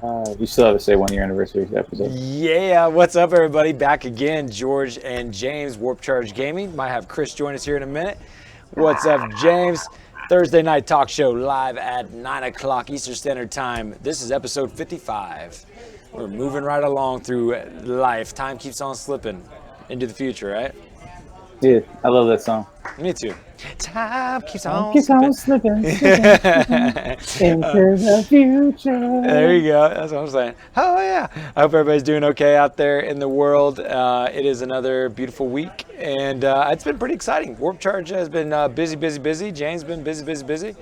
You still have to say 1 year anniversary episode. Yeah, what's up, everybody? Back again, George and James, Warp Charge Gaming. Might have Chris join us here in a minute. What's up, James? Thursday night talk show live at 9 o'clock Eastern Standard Time. This is episode 55. We're moving right along through life. Time keeps on slipping into the future, right? Dude, I love that song. Me too. Time keeps on Keeps slipping. on slipping, into the future. There you go. That's what I'm saying. Oh, yeah. I hope everybody's doing okay out there in the world. It is another beautiful week, and it's been pretty exciting. Warp Charge has been busy. James been busy.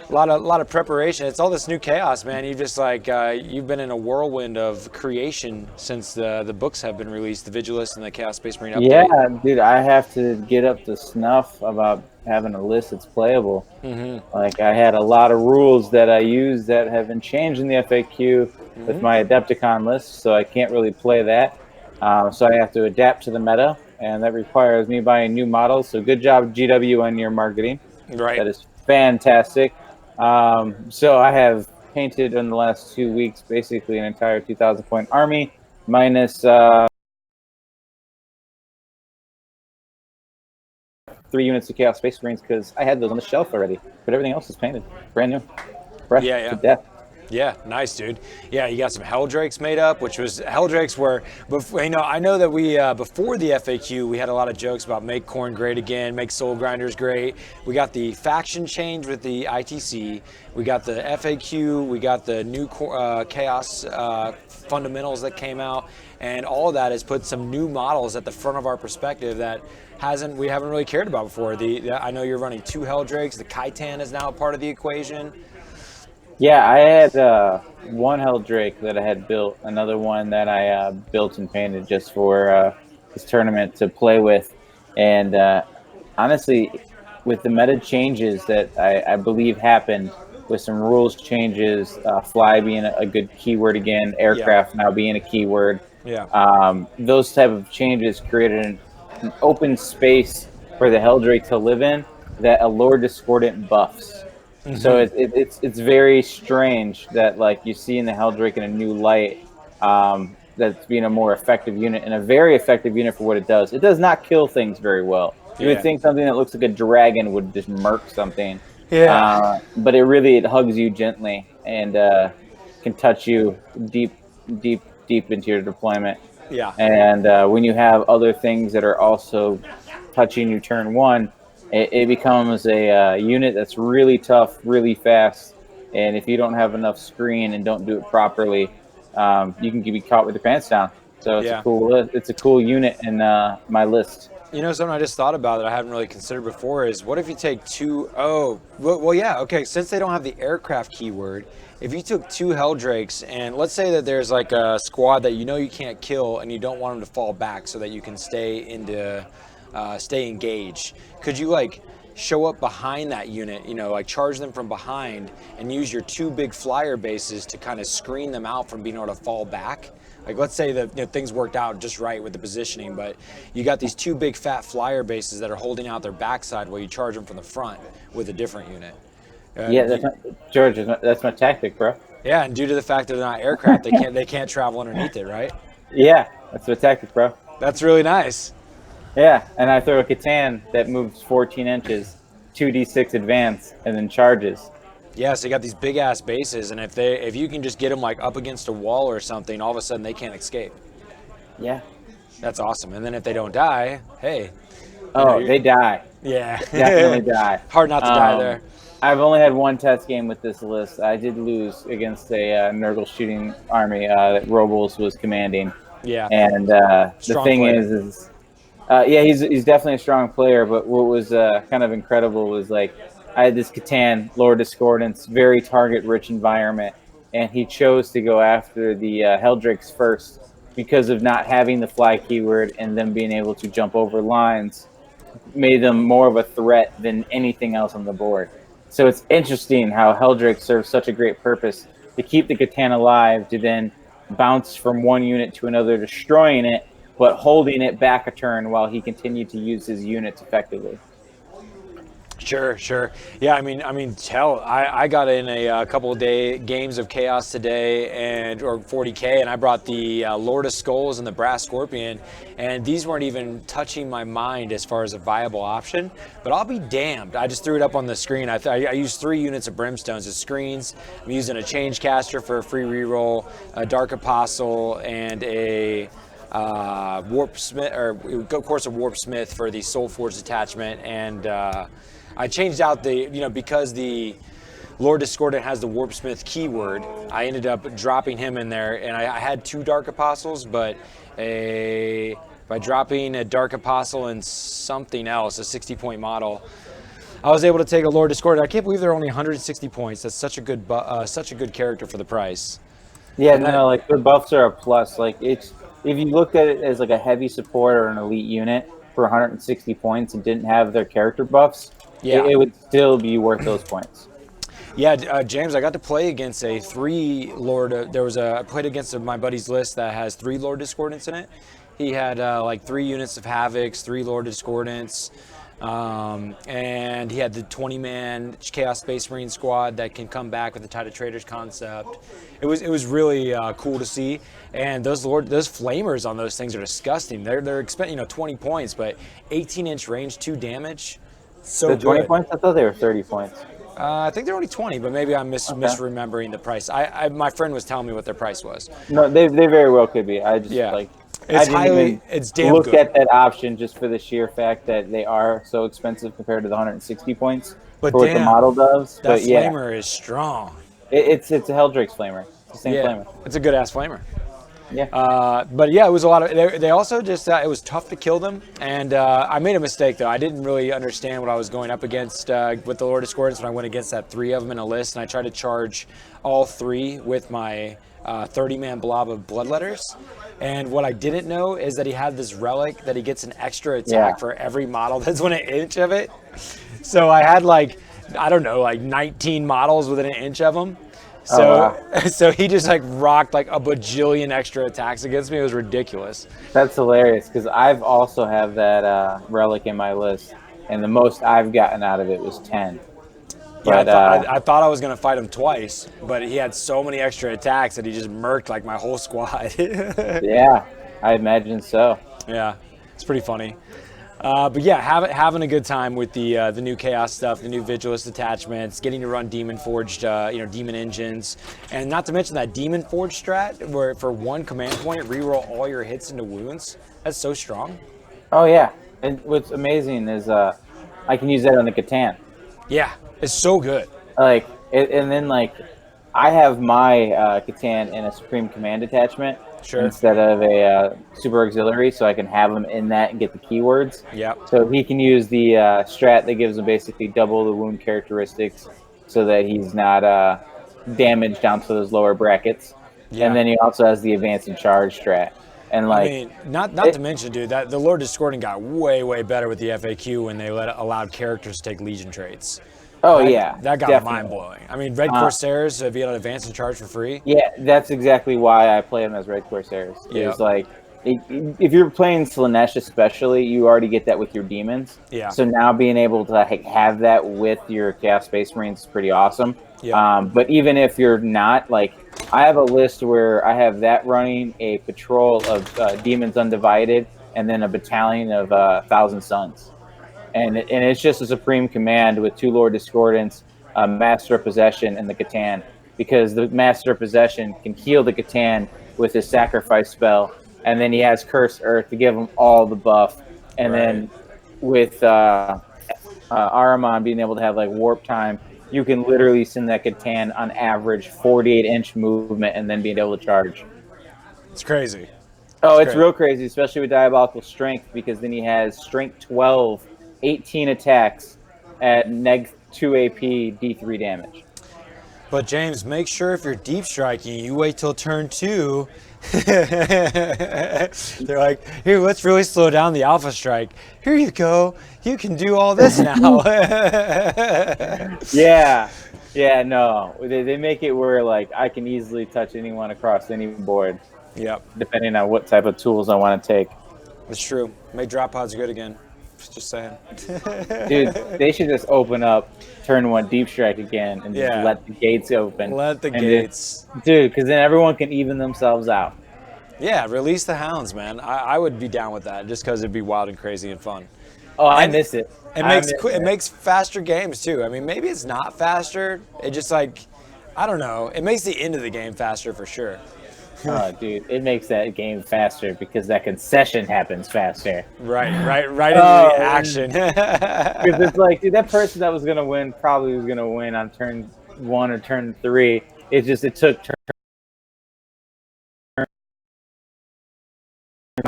A lot of preparation. It's all this new chaos, man. You've just you've been in a whirlwind of creation since the books have been released, the Vigilist and the Chaos Space Marine update. Yeah, dude, I have to get up to snuff about having a list that's playable. Mm-hmm. Like, I had a lot of rules that I use that have been changed in the FAQ with my Adepticon list, so I can't really play that. So I have to adapt to the meta, and that requires me buying new models. So good job, GW, on your marketing. Right. That is fantastic. So I have painted in the last 2 weeks basically an entire 2,000 point army minus 3 units of Chaos Space Marines because I had those on the shelf already, but everything else is painted, brand new, fresh to death. Yeah, nice, dude. Yeah, you got some Helldrakes made up, which was Helldrakes were, I know that we before the FAQ we had a lot of jokes about make Khorne great again, make Soul Grinders great. We got the faction change with the ITC. We got the FAQ. We got the new Chaos fundamentals that came out, and all of that has put some new models at the front of our perspective that we haven't really cared about before. I know you're running 2 Helldrakes. The Khitan is now a part of the equation. Yeah, I had one Helldrake that I had built, another one that I built and painted just for this tournament to play with. And honestly, with the meta changes that I believe happened, with some rules changes, fly being a good keyword again, aircraft now being a keyword, those type of changes created an open space for the Helldrake to live in that allure discordant buffs. Mm-hmm. So it's very strange that you see in the Helldrake in a new light, that's being a more effective unit and a very effective unit for what it does. It does not kill things very well. You would think something that looks like a dragon would just murk something. Yeah. But it hugs you gently and can touch you deep into your deployment. Yeah. And when you have other things that are also touching you turn one, it becomes a unit that's really tough, really fast, and if you don't have enough screen and don't do it properly, you can be caught with your pants down. So it's a cool unit in my list. You know, something I just thought about that I haven't really considered before is what if you take since they don't have the aircraft keyword, if you took 2 Helldrakes and let's say that there's like a squad that you can't kill and you don't want them to fall back so that you can stay engaged. Could you show up behind that unit, charge them from behind and use your 2 big flyer bases to kind of screen them out from being able to fall back? Let's say that things worked out just right with the positioning, but you got these 2 big fat flyer bases that are holding out their backside while you charge them from the front with a different unit. That's my tactic, bro. Yeah, and due to the fact that they're not aircraft, they can't travel underneath it, right? Yeah, that's my tactic, bro. That's really nice. Yeah, and I throw a Khitan that moves 14 inches, 2d6 advance, and then charges. Yeah, so you got these big ass bases, and if you can just get them up against a wall or something, all of a sudden they can't escape. Yeah, that's awesome. And then if they don't die, hey. They die. Yeah, definitely die. Hard not to die there. I've only had one test game with this list. I did lose against a Nurgle shooting army that Robles was commanding. Yeah, and the thing player. is. He's definitely a strong player, but what was kind of incredible was I had this Khitan, Lord Discordance, very target-rich environment, and he chose to go after the Helldrakes first because of not having the fly keyword and them being able to jump over lines made them more of a threat than anything else on the board. So it's interesting how Helldrakes serves such a great purpose to keep the Khitan alive, to then bounce from one unit to another, destroying it, but holding it back a turn while he continued to use his units effectively. Sure, sure. Yeah, hell, I got in a couple of games of Chaos today, or 40K, and I brought the Lord of Skulls and the Brass Scorpion, and these weren't even touching my mind as far as a viable option. But I'll be damned. I just threw it up on the screen. I used 3 units of Brimstones as screens. I'm using a Change Caster for a free reroll, a Dark Apostle, and a Warp Smith, or Course of Warp Smith for the Soul Forge attachment, and I changed out because the Lord Discordant has the Warpsmith keyword, I ended up dropping him in there, and I had 2 Dark Apostles, but by dropping a Dark Apostle and something else, a 60-point model, I was able to take a Lord Discordant. I can't believe they're only 160 points. That's such a good character for the price. Yeah, no, like the buffs are a plus. Like if you looked at it as like a heavy support or an elite unit for 160 points and didn't have their character buffs, Yeah. it would still be worth those points. Yeah, James, I got to play against a 3 Lord. I played against my buddy's list that has 3 Lord Discordants in it. He had like 3 units of Havocs, 3 Lord Discordants, and he had the 20-man Chaos Space Marine squad that can come back with the Tide of Traders concept. It was really cool to see. And those flamers on those things are disgusting. They're expecting 20 points, but 18-inch range, 2 damage. So the 20 good. points? I thought they were 30 points. I think they're only 20, but maybe I'm misremembering the price. My friend was telling me what their price was. No, they very well could be. I just It's damn look good. at that option just for the sheer fact that they are so expensive compared to the 160 points But for what the model does. That but yeah, flamer is strong. it's a Helldrake's flamer. It's the same flamer. It's a good ass flamer. Yeah. But yeah, it was a lot of. They also just it was tough to kill them, and I made a mistake though. I didn't really understand what I was going up against with the Lord of Discordance when I went against that 3 of them in a list, and I tried to charge all 3 with my 30-man blob of Bloodletters. And what I didn't know is that he had this relic that he gets an extra attack for every model that's within an inch of it. So I had like 19 models within an inch of him. So, so he just like rocked like a bajillion extra attacks against me. It was ridiculous. That's hilarious because I've also have that relic in my list, and the most I've gotten out of it was 10. Yeah, But, I thought I was gonna fight him twice, but he had so many extra attacks that he just murked like my whole squad. yeah, I imagine so. Yeah, it's pretty funny. But yeah, having a good time with the new Chaos stuff, the new Vigilist attachments, getting to run Demon Forged, Demon engines, and not to mention that Demon Forged strat, where for 1 command point, reroll all your hits into wounds. That's so strong. Oh yeah, and what's amazing is I can use that on the Catan. Yeah, it's so good. And then I have my Catan in a Supreme Command attachment. Sure. Instead of a super auxiliary, so I can have him in that and get the keywords. Yep. So he can use the strat that gives him basically double the wound characteristics, so that he's not damaged down to those lower brackets. Yeah. And then he also has the advance and charge strat. And not to mention, dude, that the Lord Discordant got way better with the FAQ when they allowed characters to take Legion traits. Oh, yeah. That got mind-blowing. I mean, Red Corsairs, have you got an advance and charge for free? Yeah, that's exactly why I play them as Red Corsairs. Yeah. It's like, if you're playing Slaanesh especially, you already get that with your demons. Yeah. So now being able to have that with your Chaos Space Marines is pretty awesome. Yeah. But even if you're not, I have a list where I have that running, a patrol of Demons Undivided, and then a battalion of 1,000 Suns. And it's just a Supreme Command with 2 Lord Discordants, Master of Possession, and the Catan. Because the Master of Possession can heal the Catan with his Sacrifice spell, and then he has Cursed Earth to give him all the buff. And then with Ahriman being able to have Warp Time, you can literally send that Catan on average 48-inch movement and then being able to charge. It's crazy. It's real crazy, especially with Diabolical Strength, because then he has Strength 12, 18 attacks at neg 2 AP, D3 damage. But James, make sure if you're deep striking, you wait till turn 2. They're like, here, let's really slow down the alpha strike. Here you go. You can do all this now. Yeah, no. They make it where I can easily touch anyone across any board. Yep. Depending on what type of tools I want to take. It's true. Make drop pods good again. Just saying. Dude, they should just open up turn 1 deep strike again and just let the gates open. Let the gates. Dude, because then everyone can even themselves out. Yeah, release the hounds, man. I would be down with that just because it'd be wild and crazy and fun. Oh, I miss it. It makes faster games too. I mean, maybe it's not faster. It just like, I don't know. It makes the end of the game faster for sure. Oh, dude, it makes that game faster because that concession happens faster. Right into the action. Because it's like, dude, that person that was gonna win probably was gonna win on turn 1 or turn 3. It's just it took turn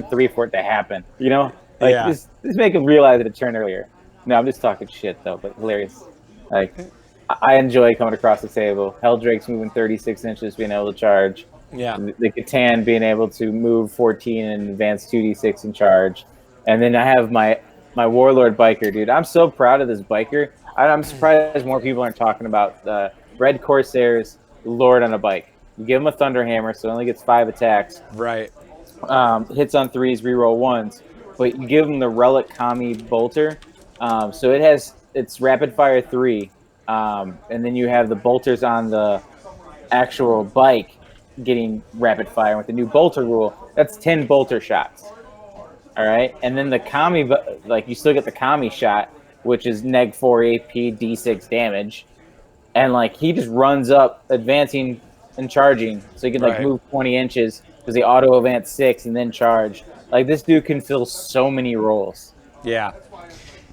3 for it to happen. You know, like just make them realize that it turned earlier. No, I'm just talking shit though, but hilarious. Like, I enjoy coming across the table. Helldrake's moving 36 inches, being able to charge. Yeah. The Catan being able to move 14 and advance 2d6 and charge. And then I have my Warlord biker, dude. I'm so proud of this biker. I'm surprised more people aren't talking about the Red Corsair's Lord on a bike. You give him a Thunderhammer, so it only gets 5 attacks. Right. Hits on 3s, reroll 1s. But you give him the Relic Kami Bolter. So it's rapid fire 3. And then you have the bolters on the actual bike getting rapid fire with the new bolter rule. That's 10 bolter shots. All right, and then the Kami, like, you still get the Kami shot, which is neg 4 AP, d6 damage, and like he just runs up, advancing and charging, so he can like move 20 inches because they auto advance 6 and then charge. Like, this dude can fill so many roles. Yeah.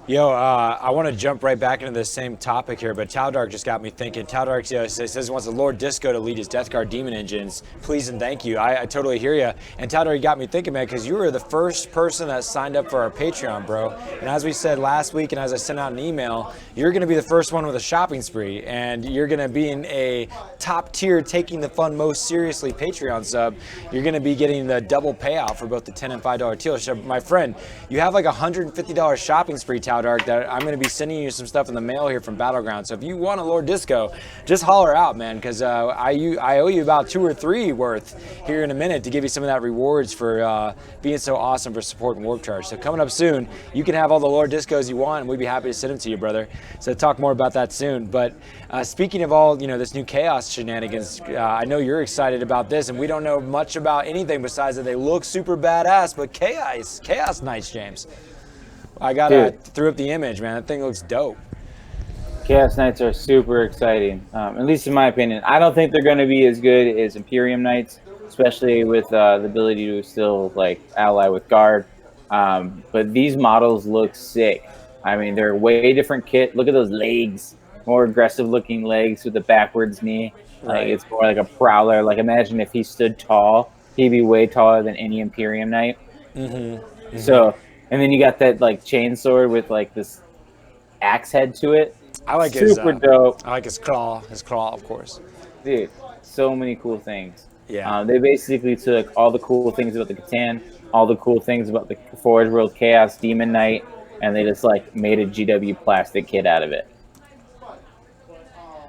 Yo, I want to jump right back into the same topic here, but Taldark just got me thinking. Taldark says he wants the Lord Disco to lead his Death Guard Demon Engines. Please and thank you. I totally hear you. And Taldark got me thinking, man, because you were the first person that signed up for our Patreon, bro. And as we said last week, and as I sent out an email, you're going to be the first one with a shopping spree, and you're going to be in a top tier, taking the fun most seriously Patreon sub. You're going to be getting the double payout for both the $10 and $5 tier. So, my friend, you have like $150 shopping spree, Taldark, that I'm going to be sending you some stuff in the mail here from Battleground. So if you want a Lord Disco, just holler out, man, because I owe you about 2 or 3 worth here in a minute to give you some of that rewards for being so awesome for supporting Warp Charge. So coming up soon, you can have all the Lord Discos you want, and we'd be happy to send them to you, brother. So talk more about that soon. But speaking of all, this new Chaos shenanigans, I know you're excited about this, and we don't know much about anything besides that they look super badass, but Chaos Knights, James. I threw up the image, man. That thing looks dope. Chaos Knights are super exciting, at least in my opinion. I don't think they're going to be as good as Imperium Knights, especially with the ability to still like ally with Guard. But these models look sick. I mean, they're a way different kit. Look at those legs, more aggressive looking legs with the backwards knee. Like, it's more like a prowler. Like, imagine if he stood tall, he'd be way taller than any Imperium Knight. So. And then you got that like chainsword with like this axe head to it. I like super dope. I like his claw, of course. Dude, so many cool things. Yeah. They basically took all the cool things about the Catan, all the cool things about the Forge World Chaos Demon Knight, and they just like made a GW plastic kit out of it.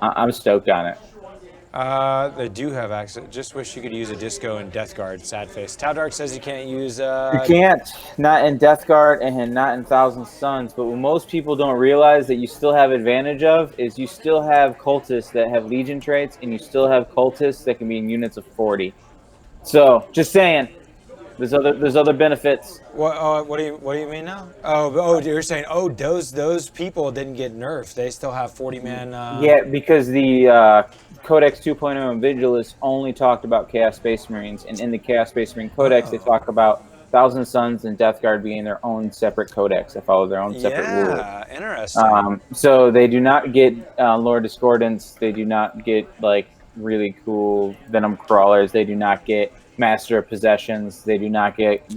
I'm stoked on it. They do have access. Just wish you could use a Disco in Death Guard. Sad face. Taldark says you can't use. You can't. Not in Death Guard and not in Thousand Suns. But what most people don't realize that you still have advantage of is you still have cultists that have Legion traits, and you still have cultists that can be in units of 40. So just saying, there's other benefits. What do you mean now? Oh, you're saying those people didn't get nerfed. They still have 40-man. Yeah, because the Codex 2.0 and Vigilus only talked about Chaos Space Marines, and in the Chaos Space Marine Codex, they talk about Thousand Suns and Death Guard being their own separate codex. They follow their own separate rules. Yeah, interesting. So they do not get Lord Discordance. They do not get like really cool Venom Crawlers. They do not get Master of Possessions. They do not get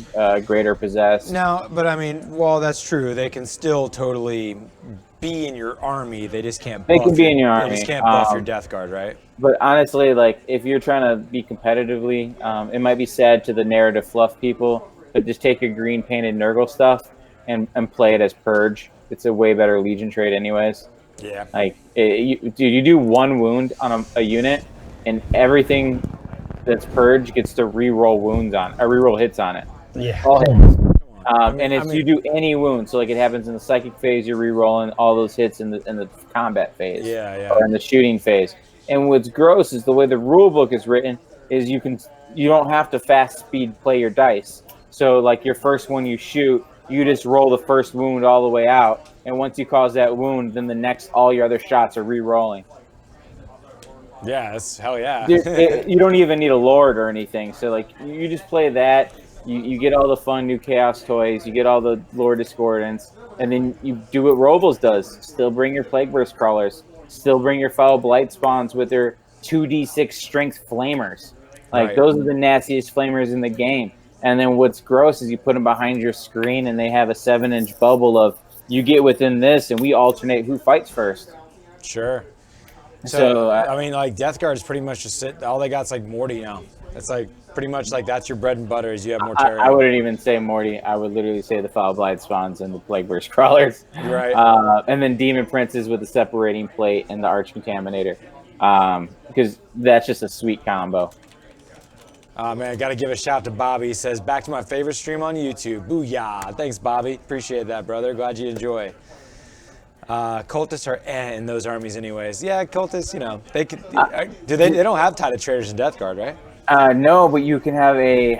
Greater Possessed. No, but I mean, well, that's true. They can still totally be in your army. They just can't. They can be in your army. They just can't buff your Death Guard, right? But honestly, like, if you're trying to be competitively, it might be sad to the narrative fluff people, but just take your green painted Nurgle stuff and play it as Purge. It's a way better Legion trait anyways. Yeah. Like, dude, you do 1 wound on a unit, and everything that's Purge gets to re-roll wounds on, or re-roll hits on it. Yeah. All hits. Come on. And it's you do any wound, so like it happens in the psychic phase, you're re-rolling all those hits in the combat phase, or in the shooting phase. And what's gross is the way the rule book is written is you don't have to fast speed play your dice. So like your first one you shoot, you just roll the first wound all the way out, and once you cause that wound, then the next all your other shots are re-rolling. Yeah, that's hell yeah. You don't even need a lord or anything. So like you just play that. You get all the fun new chaos toys. You get all the lore discordants, and then you do what Robles does. Still bring your plague burst crawlers. Still bring your foul blight spawns with their 2d6 strength flamers. Like those are the nastiest flamers in the game. And then what's gross is you put them behind your screen, and they have a 7-inch bubble of you get within this, and we alternate who fights first. Sure. So I mean, like Death Guard is pretty much just all they got's like Morty now. It's like pretty much like that's your bread and butter is you have more terror. I wouldn't even say Morty. I would literally say the Foul Blight spawns and the Plague Burst crawlers. Right. And then Demon Princes with the separating plate and the Arch Contaminator. Because that's just a sweet combo. Man, I got to give a shout to Bobby. He says, back to my favorite stream on YouTube. Booyah. Thanks, Bobby. Appreciate that, brother. Glad you enjoy. Cultists are in those armies anyways. Yeah, cultists, you know, they could, they don't have Tided Traders in Death Guard, right? No, but you can have a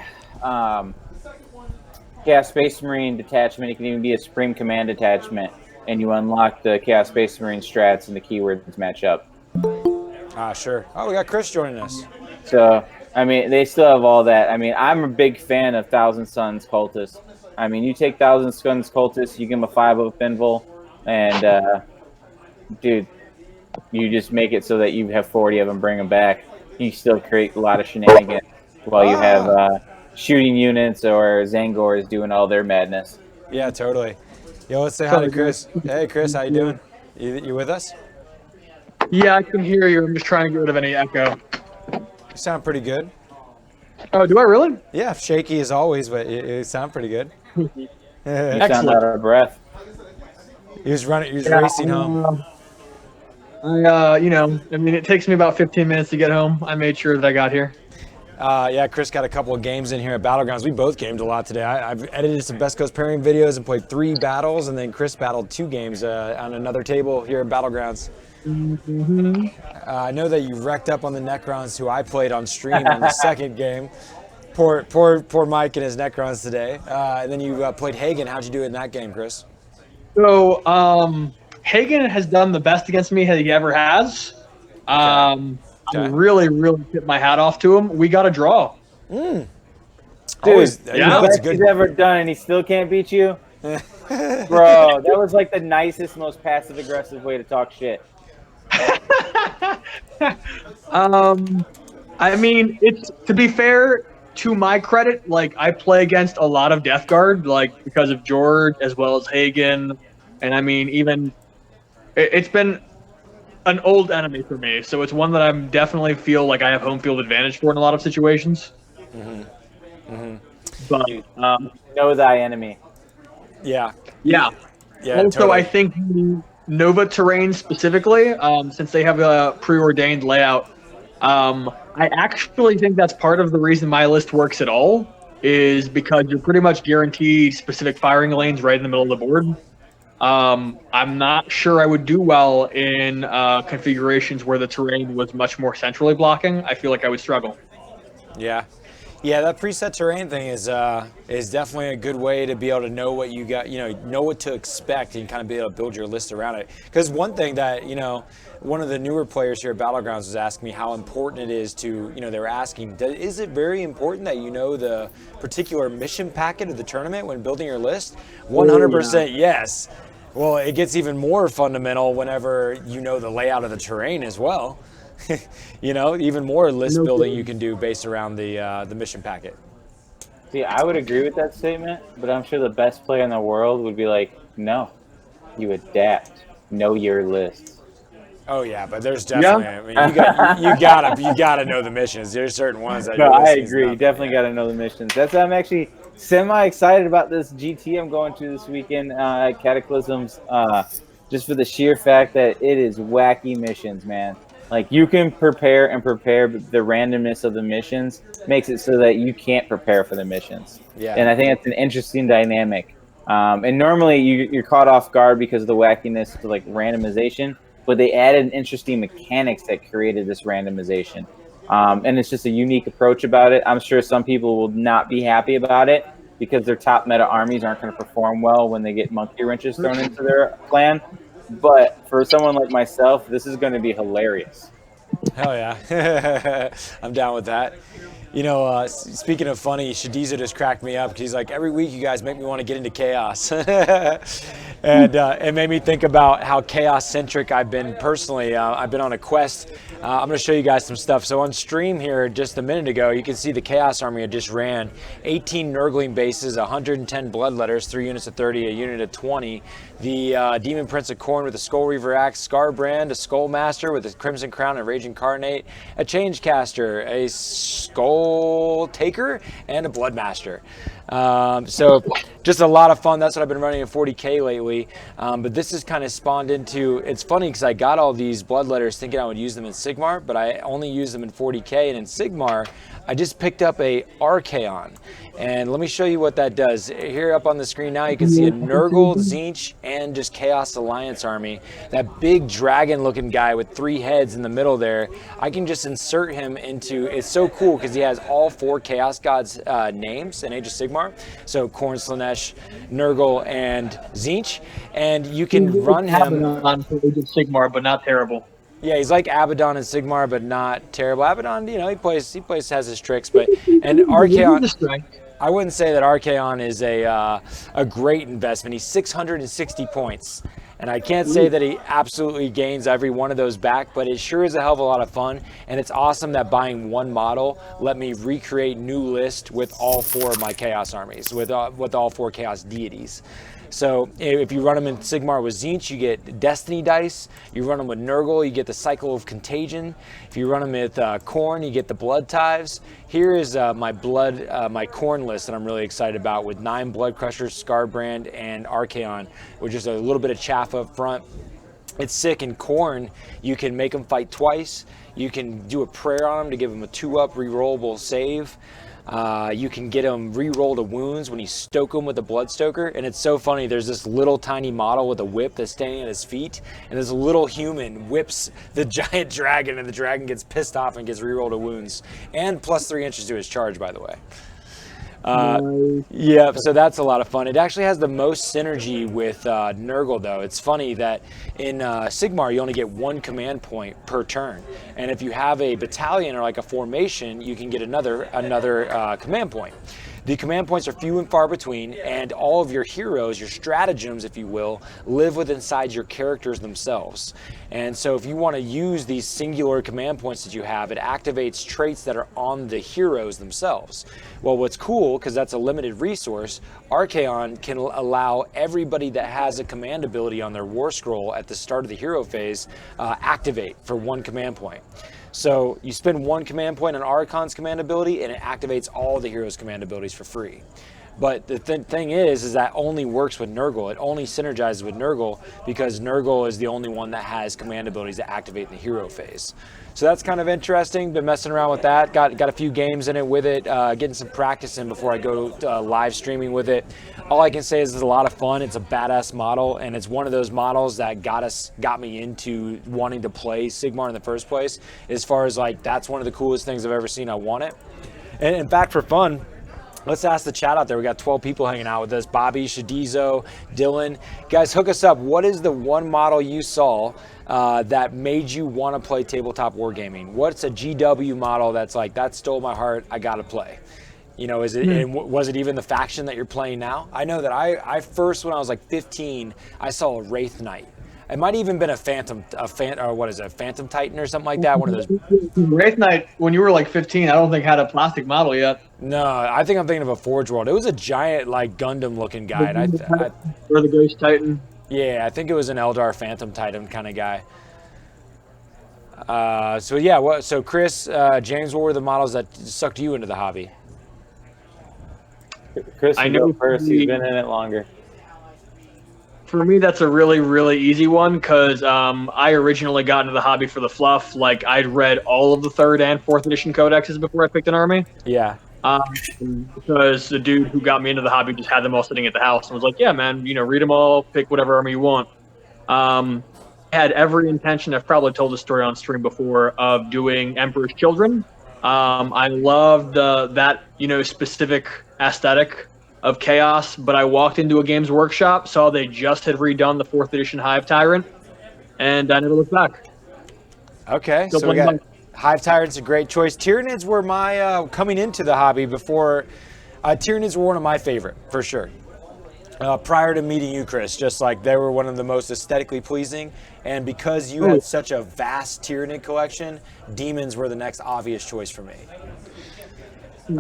Chaos Space Marine detachment. It can even be a Supreme Command detachment, and you unlock the Chaos Space Marine strats and the keywords match up. Sure. Oh, we got Chris joining us. So, I mean, they still have all that. I mean, I'm a big fan of Thousand Suns cultists. I mean, you take Thousand Suns cultists, you give them a 5-up Finval, and dude, you just make it so that you have 40 of them, bring them back. You still create a lot of shenanigans while you have shooting units or Zangors doing all their madness. Yeah, totally. Yo, let's say hi to Chris. Hey, Chris, how you doing? You with us? Yeah, I can hear you. I'm just trying to get rid of any echo. You sound pretty good. Oh, do I really? Yeah, shaky as always, but you sound pretty good. You sound out of breath. He was racing home. You know, I mean, it takes me about 15 minutes to get home. I made sure that I got here. Yeah, Chris got a couple of games in here at Battlegrounds. We both gamed a lot today. I've edited some Best Coast pairing videos and played 3 battles, and then Chris battled 2 games on another table here at Battlegrounds. Mm-hmm. I know that you wrecked up on the Necrons, who I played on stream on the second game. Poor Mike and his Necrons today. And then you played Hagen. How'd you do in that game, Chris? So, Hagen has done the best against me he ever has. I really, really tip my hat off to him. We got a draw. Dude, yeah, the best he's ever done, and he still can't beat you? Bro, that was like the nicest, most passive-aggressive way to talk shit. I mean, it's to be fair, to my credit, like I play against a lot of Death Guard, like because of George as well as Hagen, and I mean even it's been an old enemy for me, so it's one that I'm definitely feel like I have home field advantage for in a lot of situations. But know thy enemy. Yeah. Also, totally. I think Nova terrain specifically, since they have a preordained layout, I actually think that's part of the reason my list works at all, is because you're pretty much guaranteed specific firing lanes right in the middle of the board. I'm not sure I would do well in configurations where the terrain was much more centrally blocking. I feel like I would struggle. Yeah, that preset terrain thing is definitely a good way to be able to know what you got, know what to expect and kind of be able to build your list around it. Because one thing that, one of the newer players here at Battlegrounds was asking me how important it is to, they were asking, is it very important that you know the particular mission packet of the tournament when building your list? 100% yes. Well, it gets even more fundamental whenever you know the layout of the terrain as well. Even more list building you can do based around the mission packet. See, I would agree with that statement, but I'm sure the best player in the world would be like, no, you adapt, know your list. Oh yeah, but there's definitely. I mean, you gotta know the missions. There's certain ones that. No, I agree. You definitely gotta know the missions. That's why I'm actually semi-excited about this GT I'm going to this weekend at Cataclysms, just for the sheer fact that it is wacky missions, man. Like you can prepare and prepare, but the randomness of the missions makes it so that you can't prepare for the missions. Yeah. And I think it's an interesting dynamic. And normally you're caught off guard because of the wackiness to like randomization, but they added interesting mechanics that created this randomization. And it's just a unique approach about it. I'm sure some people will not be happy about it because their top meta armies aren't going to perform well when they get monkey wrenches thrown into their clan. But for someone like myself, this is going to be hilarious. Hell yeah. I'm down with that. You know, speaking of funny, Shadiza just cracked me up because he's like, every week you guys make me want to get into chaos. And it made me think about how chaos-centric I've been personally. I've been on a quest. I'm going to show you guys some stuff. So on stream here just a minute ago, you can see the Chaos Army I just ran. 18 Nurgling bases, 110 Bloodletters, 3 units of 30, a unit of 20. The Demon Prince of Khorne with a Skull Reaver Axe, Scarbrand, a Skull Master with a Crimson Crown and Rage Incarnate, a Changecaster, a Skull Taker, and a Bloodmaster. So just a lot of fun. That's what I've been running in 40K lately. But this has kind of spawned into, it's funny because I got all these Bloodletters thinking I would use them in Sigmar, but I only use them in 40K. And in Sigmar, I just picked up a Archaon. And let me show you what that does. Here up on the screen now, you can see a Nurgle, Tzeentch, and just Chaos Alliance army. That big dragon-looking guy with 3 heads in the middle there, I can just insert him into, it's so cool because he has all 4 Chaos Gods names in Age of Sigmar. So Khorne, Slaanesh, Nurgle, and Tzeentch. And you can run him on Age of Sigmar, but not terrible. Yeah, he's like Abaddon in Sigmar, but not terrible. Abaddon, you know, he plays has his tricks, but and Archaon, I wouldn't say that Archaon is a great investment. He's 660 points, and I can't say that he absolutely gains every one of those back, but it sure is a hell of a lot of fun, and it's awesome that buying one model let me recreate new list with all 4 of my Chaos armies, with all 4 Chaos deities. So if you run them in Sigmar with Tzeentch, you get Destiny dice. You run them with Nurgle, you get the Cycle of Contagion. If you run them with Khorne, you get the Blood Tithes. Here is my Khorne list that I'm really excited about with 9 Blood Crushers, Scarbrand, and Archaon, which is a little bit of chaff up front. It's sick. In Khorne, you can make them fight twice. You can do a prayer on them to give them a 2-up rerollable save. You can get them re-roll to wounds when you stoke them with a Bloodstoker, and it's so funny. There's this little tiny model with a whip that's standing at his feet, and this little human whips the giant dragon, and the dragon gets pissed off and gets re-rolled to wounds, and plus 3 inches to his charge, by the way. Yeah, so that's a lot of fun. It actually has the most synergy with Nurgle, though. It's funny that in Sigmar, you only get 1 command point per turn. And if you have a battalion or like a formation, you can get another command point. The command points are few and far between, and all of your heroes, your stratagems, if you will, live within inside your characters themselves. And so if you want to use these singular command points that you have, it activates traits that are on the heroes themselves. Well, what's cool, because that's a limited resource, Archaon can allow everybody that has a command ability on their war scroll at the start of the hero phase activate for 1 command point. So you spend 1 command point on Archaon's command ability, and it activates all the heroes' command abilities for free. But the thing is that only works with Nurgle. It only synergizes with Nurgle because Nurgle is the only one that has command abilities that activate in the hero phase. So that's kind of interesting. Been messing around with that. Got a few games in it with it. Getting some practice in before I go live streaming with it. All I can say is it's a lot of fun. It's a badass model, and it's one of those models that got me into wanting to play Sigmar in the first place. As far as like, that's one of the coolest things I've ever seen. I want it. And in fact, for fun, let's ask the chat out there. We got 12 people hanging out with us. Bobby, Shadizo, Dylan. Guys, hook us up. What is the one model you saw that made you want to play tabletop wargaming? What's a GW model that's like, that stole my heart, I got to play? You know, is it, and was it even the faction that you're playing now? I know that I first, when I was like 15, I saw a Wraith Knight. It might have even been a Phantom Titan or something like that. One of those. Wraith Knight, when you were like 15, I don't think had a plastic model yet. No, I think I'm thinking of a Forge World. It was a giant, like, Gundam-looking guy. Or the Ghost Titan. Yeah, I think it was an Eldar Phantom Titan kind of guy. So yeah, so Chris, James, what were the models that sucked you into the hobby? Chris, I know first. He's been in it longer. for me, that's a really, really easy one because I originally got into the hobby for the fluff. Like, I'd read all of the 3rd and 4th edition codexes before I picked an army. Yeah. Because the dude who got me into the hobby just had them all sitting at the house and was like, "Yeah, man, read them all, pick whatever army you want." I had every intention. I've probably told the story on stream before of doing Emperor's Children. I loved that specific aesthetic of chaos, but I walked into a Games Workshop, saw they just had redone the 4th edition Hive Tyrant, and I never looked back. Okay, so we got Hive Tyrant's a great choice. Tyranids were my coming into the hobby before. Tyranids were one of my favorite for sure. Prior to meeting you, Chris, just like they were one of the most aesthetically pleasing, and because you had such a vast Tyranid collection, demons were the next obvious choice for me.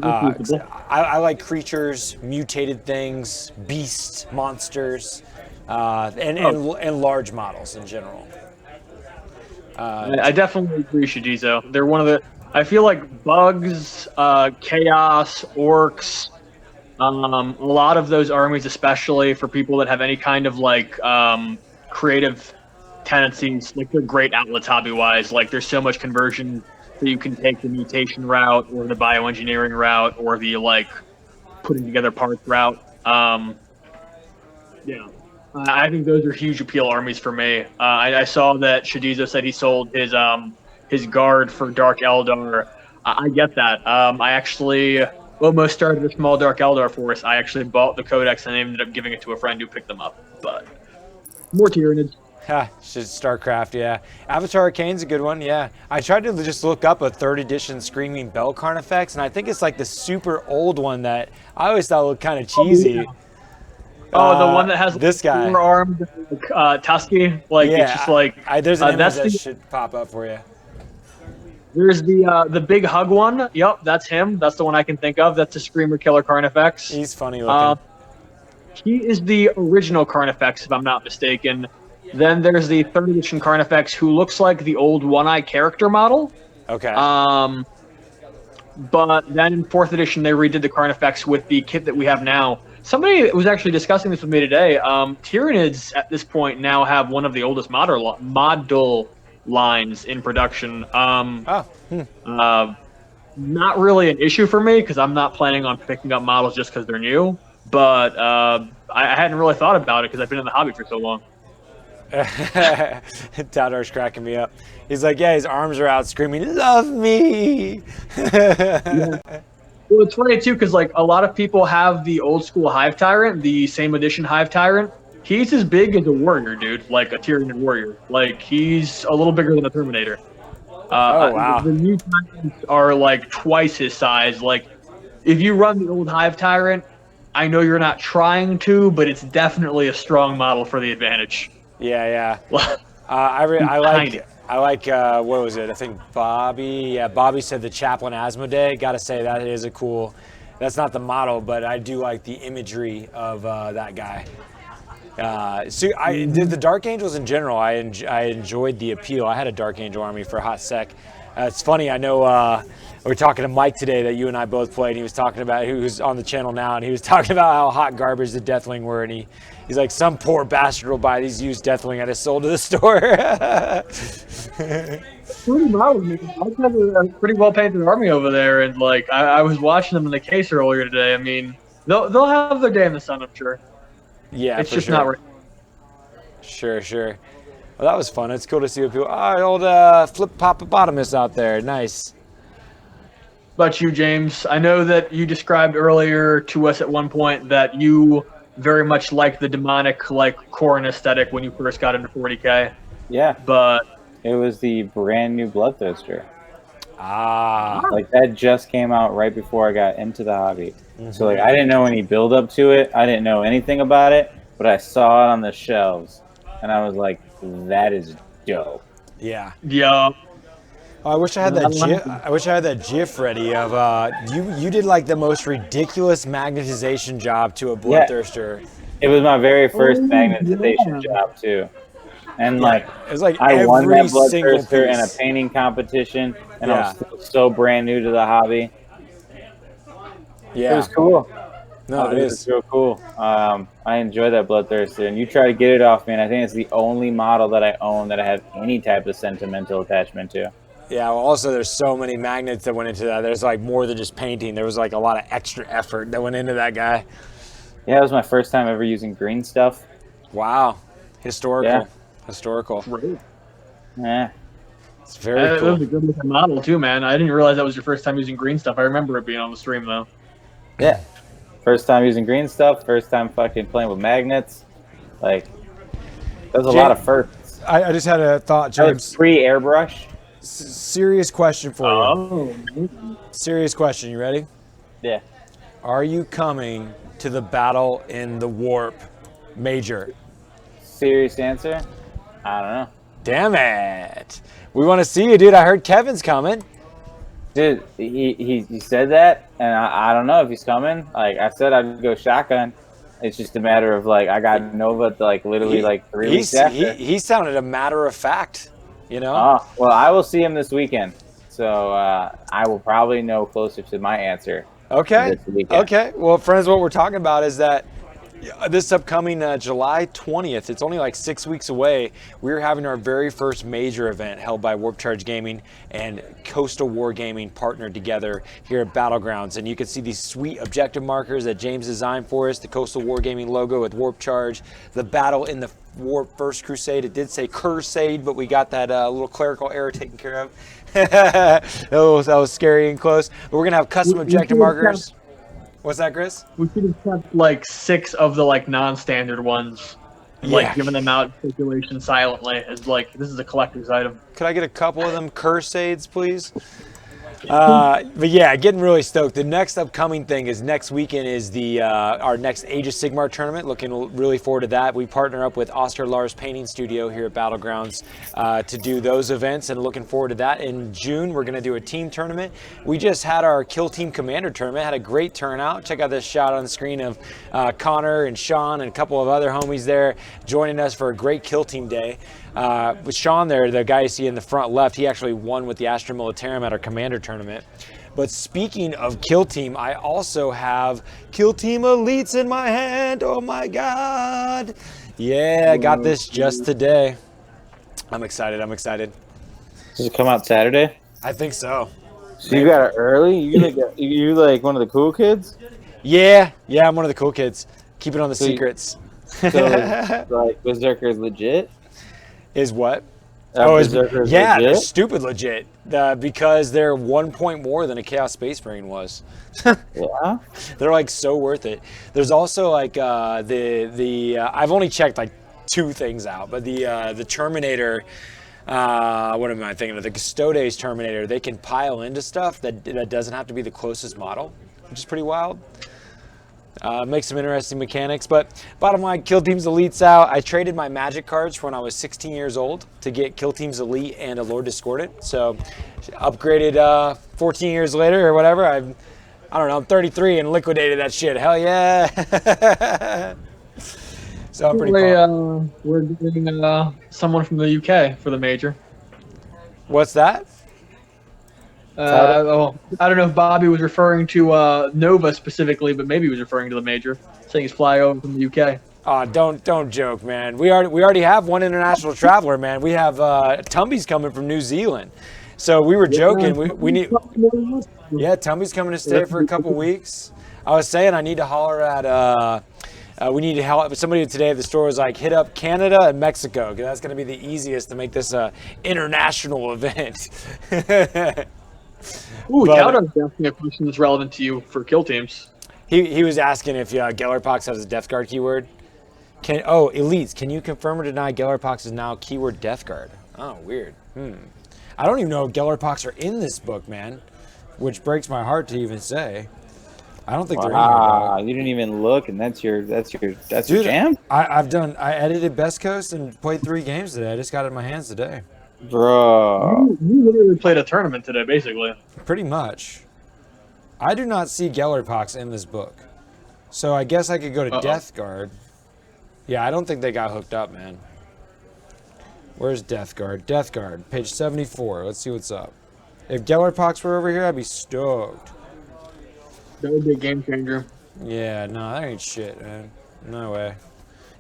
I like creatures, mutated things, beasts, monsters, and large models in general. I definitely agree, Shijizo. They're one of the. I feel like bugs, chaos, orcs, a lot of those armies, especially for people that have any kind of like creative tendencies, like they're great outlets hobby-wise. Like there's so much conversion that you can take the mutation route, or the bioengineering route, or the like putting together parts route. Yeah. I think those are huge appeal armies for me. I saw that Shijizo said he sold his guard for Dark Eldar. I get that. I actually almost started a small Dark Eldar force. I actually bought the Codex and ended up giving it to a friend who picked them up. But more Tyranids. StarCraft, yeah. Avatar Arcane's a good one, yeah. I tried to just look up a 3rd edition Screaming Bell Carnifex, and I think it's like the super old one that I always thought looked kind of cheesy. Oh, the one that has this guy 4-armed Tusky, like it's just like there's an image that should pop up for you. There's the big hug one. Yep, that's him. That's the one I can think of. That's a Screamer Killer Carnifex. He's funny looking. He is the original Carnifex, if I'm not mistaken. Then there's the 3rd edition Carnifex, who looks like the old One-Eye character model. Okay. But then in 4th edition, they redid the Carnifex with the kit that we have now. Somebody was actually discussing this with me today. Tyranids at this point now have one of the oldest model lines in production. Not really an issue for me because I'm not planning on picking up models just because they're new. But I hadn't really thought about it because I've been in the hobby for so long. Taudar's cracking me up. He's like, yeah, his arms are out screaming, "Love me!" Yeah. Well, it's funny too because like a lot of people have the old school Hive Tyrant, the same edition Hive Tyrant. He's as big as a warrior, dude, like a Tyranid warrior. Like he's a little bigger than a Terminator. Oh wow! The new Tyrants are like twice his size. Like if you run the old Hive Tyrant, I know you're not trying to, but it's definitely a strong model for the advantage. Yeah. I like what was it? I think Bobby. Yeah, Bobby said the Chaplain Asmodee. Got to say that is a cool. That's not the model, but I do like the imagery of that guy. So I did the Dark Angels in general. I enjoyed the appeal. I had a Dark Angel army for a hot sec. It's funny. I know we were talking to Mike today that you and I both played. And he was talking about who's on the channel now, and he was talking about how hot garbage the Deathwing were, and he's like, some poor bastard will buy these used Deathwing I just sold to the store. Pretty well. I have a pretty well painted army over there, and like I was watching them in the case earlier today. I mean, they'll have their day in the sun, I'm sure. Yeah, it's just not right. Sure. Well, that was fun. It's cool to see what people. Old Flip Popopotamus out there. Nice. About you, James? I know that you described earlier to us at one point that you very much like the demonic, like Corrin aesthetic when you first got into 40K. Yeah, but it was the brand new Bloodthirster. Ah, like that just came out right before I got into the hobby. Mm-hmm. So like I didn't know any build up to it. I didn't know anything about it, but I saw it on the shelves, and I was like, "That is dope." Yeah. Oh, I wish I had that GIF. I wish I had that GIF ready of you did like the most ridiculous magnetization job to a Bloodthirster. Yeah. It was my very first magnetization job too, and like it was like I won that single Bloodthirster in a piece. painting competition, and I was so brand new to the hobby. Yeah, it was cool. No, it It's is. real cool. I enjoy that Bloodthirster, and you try to get it off, man. I think it's the only model that I own that I have any type of sentimental attachment to. Yeah, well, also there's so many magnets that went into that. There's like more than just painting. There was like a lot of extra effort that went into that guy. Yeah, it was my first time ever using green stuff. Wow. Historical. Yeah. Historical. Great. Yeah. It's very That cool. was a good looking model too, man. I didn't realize that was your first time using green stuff. I remember it being on the stream though. Yeah. First time using green stuff. First time fucking playing with magnets. Like, there's a lot of firsts. I just had a thought, That was James. pre-airbrush. Serious question for you. Oh. Serious question. You ready? Yeah. Are you coming to the Battle in the Warp Major? Serious answer? I don't know. Damn it. We want to see you, dude. I heard Kevin's coming. Dude, he said that, and I don't know if he's coming. Like, I said I'd go shotgun. It's just a matter of, like, I got Nova, like, literally, like, 3 weeks after. He sounded a matter of fact, you know? Oh, well, I will see him this weekend. So I will probably know closer to my answer. Okay. This weekend. Okay. Well, friends, what we're talking about is that this upcoming July 20th, it's only like 6 weeks away. We're having our very first major event held by Warp Charge Gaming and Coastal Wargaming partnered together here at Battlegrounds. And you can see these sweet objective markers that James designed for us, the Coastal Wargaming logo with Warp Charge, the battle in the Warp First Crusade. It did say Crusade, but we got that little clerical error taken care of. that was scary and close. But we're going to have custom objective markers. What's that, Chris? We should have kept like 6 of the like non-standard ones, like giving them out in circulation silently as like this is a collector's item. Could I get a couple of them Crusades, please? But yeah, getting really stoked. The next upcoming thing is next weekend is the our next Age of Sigmar tournament. Looking really forward to that. We partner up with Oscar Lars Painting Studio here at Battlegrounds to do those events, and looking forward to that. In June, we're going to do a team tournament. We just had our Kill Team Commander tournament. Had a great turnout. Check out this shot on the screen of Connor and Sean and a couple of other homies there joining us for a great Kill Team day. With Sean there, the guy you see in the front left, he actually won with the Astra Militarum at our Commander tournament. But speaking of Kill Team, I also have Kill Team Elites in my hand. Oh my God. Yeah, I got this just today. I'm excited. I'm excited. Does it come out Saturday? I think so. So you got it early? You like one of the cool kids? Yeah, I'm one of the cool kids. Keep it on the secrets. So like Berserker's legit? Is what? Berserker's yeah, they're legit? stupid legit because they're 1 point more than a Chaos Space Marine was. Yeah. They're like so worth it. There's also like I've only checked like 2 things out, but the Terminator. What am I thinking of? The Custodes Terminator. They can pile into stuff that doesn't have to be the closest model, which is pretty wild. Makes some interesting mechanics, but bottom line, Kill Team's Elite's out. I traded my Magic cards from when I was 16 years old to get Kill Team's Elite and a Lord Discordant. So upgraded 14 years later or whatever. I don't know, I'm 33 and liquidated that shit. Hell yeah. So I'm pretty pumped. We're getting someone from the UK for the major. What's that? I don't know if Bobby was referring to Nova specifically, but maybe he was referring to the major, saying he's flying over from the UK. Don't joke, man. We already have one international traveler, man. We have Tumby's coming from New Zealand. So we were joking. We need. Yeah, Tumby's coming to stay for a couple weeks. I was saying I need to holler at. We need to help. Somebody today at the store was like, hit up Canada and Mexico because that's going to be the easiest to make this a international event. Ooh, Dowd's asking a question that's relevant to you for kill teams. He was asking if Gellerpox has a Death Guard keyword. Elites, can you confirm or deny Gellerpox is now keyword Death Guard? Oh, weird. I don't even know if Gellerpox are in this book, man, which breaks my heart to even say. I don't think they're in here. You didn't even look, and that's your Dude, jam, I edited Best Coast and played 3 games today. I just got it in my hands today. bro. You literally played a tournament today, basically. Pretty much. I do not see Gellerpox in this book. So I guess I could go to Death Guard. Yeah, I don't think they got hooked up, man. Where's Death Guard? Death Guard, page 74. Let's see what's up. If Gellerpox were over here, I'd be stoked. That would be a game changer. Yeah, no, that ain't shit, man. No way.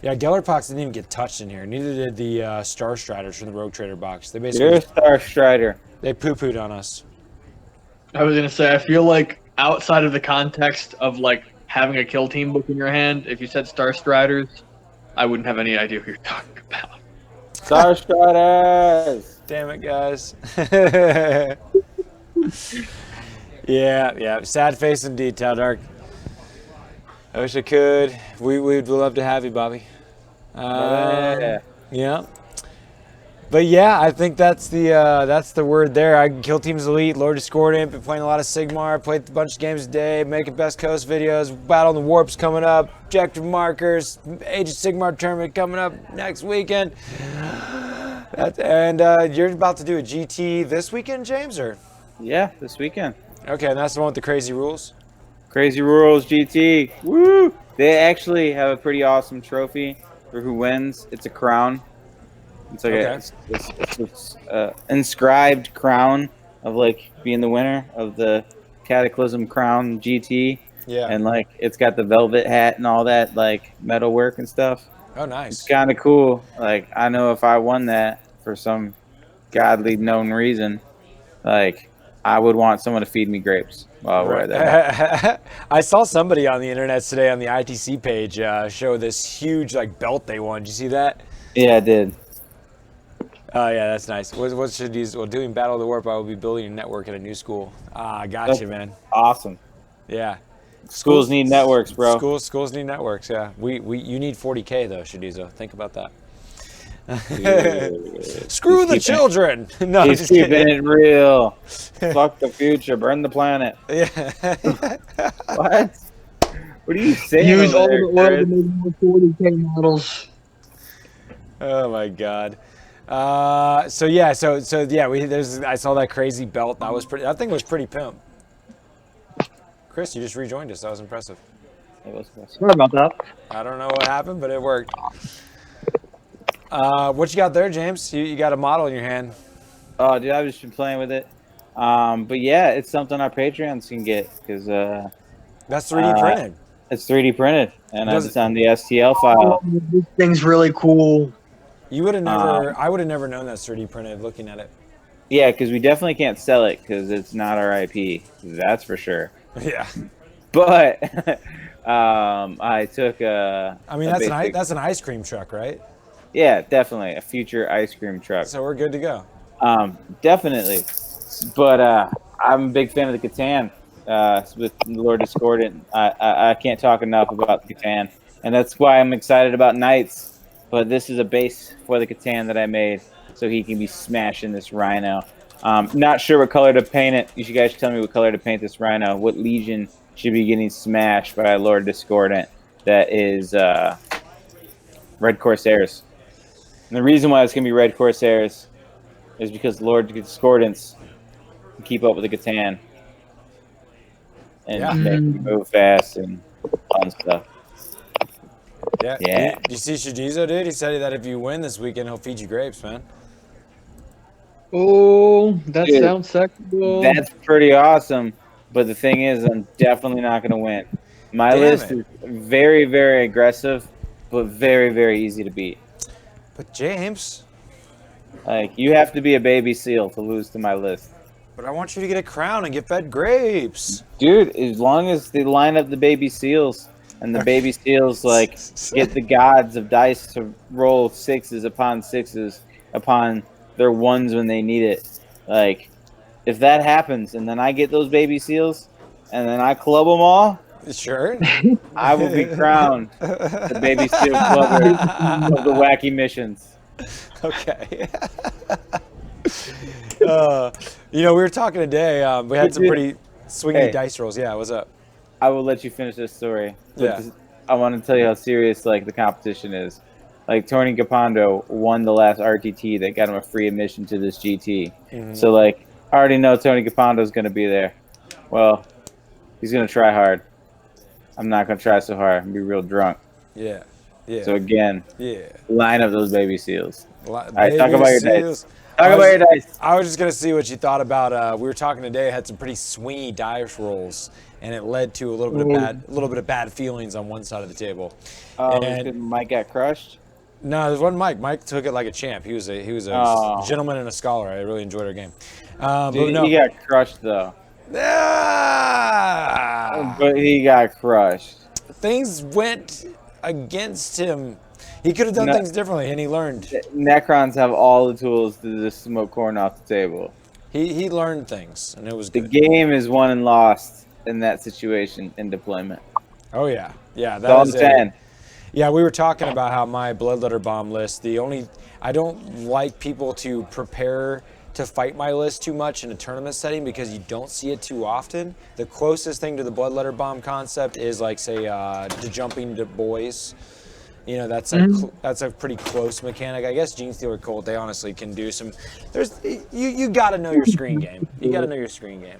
Yeah, Gellerpox didn't even get touched in here. Neither did the Star Striders from the Rogue Trader box. They basically You're a Star Strider. they poo-pooed on us. I was gonna say, I feel like outside of the context of like having a kill team book in your hand, if you said Star Striders, I wouldn't have any idea who you're talking about. Star Striders. Damn it, guys. Yeah. Sad face indeed, Taldark. I wish I could. We'd love to have you, Bobby. Yeah. But yeah, I think that's the word there. I can kill teams elite, Lord Discordant, been playing a lot of Sigmar, played a bunch of games a day, making Best Coast videos, Battle on the Warps coming up, objective markers, Age of Sigmar tournament coming up next weekend. You're about to do a GT this weekend, James, or? Yeah, this weekend. Okay, and that's the one with the crazy rules? Crazy Rules GT. Woo! They actually have a pretty awesome trophy for who wins. It's a crown. It's like it's inscribed crown of like being the winner of the Cataclysm Crown GT. Yeah. And like it's got the velvet hat and all that like metal work and stuff. Oh, nice. It's kind of cool. Like I know if I won that for some godly known reason, like I would want someone to feed me grapes while I wear that. I saw somebody on the internet today on the ITC page show this huge like belt they won. Did you see that? Yeah, I did. Oh yeah, that's nice. What should these? Well, doing Battle of the Warp, I will be building a network at a new school. Gotcha, man. Awesome. Yeah. Schools need networks, bro. Schools need networks. Yeah. You need 40K though, Shadizo. Think about that. Screw the children. No, He's just keeping kidding. it real. Fuck the future. Burn the planet. Yeah. What? What are you saying? Use all there, the oil Chris? to make more 40K models. Oh my God. So yeah. I saw that crazy belt. That thing was pretty pimp. Chris, you just rejoined us. That was impressive. Sorry about that. I don't know what happened, but it worked. What you got there, James? You got a model in your hand. Oh, dude, I've just been playing with it. But yeah, it's something our Patreons can get because That's 3D printed. it's 3D printed and Does it's on the STL file. This thing's really cool. You would have never. I would have never known that's 3D printed. Looking at it. Yeah, because we definitely can't sell it because it's not our IP. That's for sure. Yeah. But I took a. I mean, that's an ice cream truck, right? Yeah, definitely a future ice cream truck. So we're good to go. Definitely. But I'm a big fan of the Catan with Lord Discordant. I can't talk enough about the Catan, and that's why I'm excited about Knights. But this is a base for the Catan that I made, so he can be smashing this Rhino. Not sure what color to paint it. You guys tell me what color to paint this Rhino. What Legion should be getting smashed by Lord Discordant? That is Red Corsairs. And the reason why it's going to be Red Corsairs is because Lord Discordants can keep up with the Catan and make it move fast and fun stuff. Yeah. You see Shijizo, dude? He said that if you win this weekend, he'll feed you grapes, man. Oh, that Dude, sounds sexual. That's pretty awesome. But the thing is, I'm definitely not going to win. My list is very, very aggressive, but very, very easy to beat. But James. Like, you have to be a baby seal to lose to my list. But I want you to get a crown and get fed grapes. Dude, as long as they line up the baby seals and the baby seals, like, get the gods of dice to roll sixes upon their ones when they need it. Like, if that happens and then I get those baby seals and then I club them all, sure, I will be crowned the baby seal clubber of the wacky missions. Okay. We were talking today. We had some pretty swingy dice rolls. Yeah, what's up? I will let you finish this story. Yeah. I want to tell you how serious like the competition is. Like Tony Capando won the last RTT that got him a free admission to this GT. Mm-hmm. So like I already know Tony Capando is going to be there. Well, he's going to try hard. I'm not going to try so hard and be real drunk. Yeah. So again, line up those baby seals. All right, talk about your dice. Talk about your dice. I was just gonna see what you thought about. We were talking today. Had some pretty swingy dice rolls, and it led to a little bit of bad feelings on one side of the table. Oh, And- because Mike got crushed? No, there's one Mike. Mike took it like a champ. He was a Oh. gentleman and a scholar. I really enjoyed our game. Dude, but no. he got crushed, though. Ah! But he got crushed. Things went against him. He could have done things differently, and he learned. Necrons have all the tools to just smoke corn off the table. He learned things, and it was The good. game is won and lost in that situation in deployment. Oh yeah, yeah. It's all the 10. Yeah, we were talking about how my bloodletter bomb list. I don't like people to prepare to fight my list too much in a tournament setting because you don't see it too often. The closest thing to the bloodletter bomb concept is like say to jumping to boys. You know, that's a pretty close mechanic. I guess Gene Stealer Colt, they honestly can do some. You got to know your screen game. You got to know your screen game.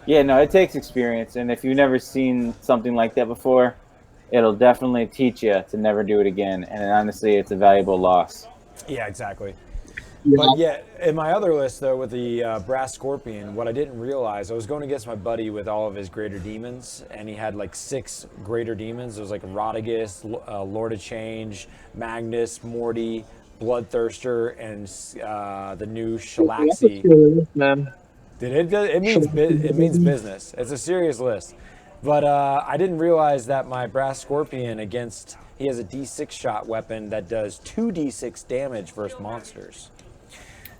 Yeah, no, it takes experience, and if you've never seen something like that before, it'll definitely teach you to never do it again. And honestly, it's a valuable loss. Yeah, exactly. Yeah. But yeah, in my other list though, with the Brass Scorpion, what I didn't realize, I was going against my buddy with all of his greater demons, and he had like 6 greater demons. It was like Rodagus, Lord of Change, Magnus, Morty, Bloodthirster, and the new Shalaxi. Man. It means business. It's a serious list. But I didn't realize that my Brass Scorpion he has a D6 shot weapon that does 2d6 damage versus monsters.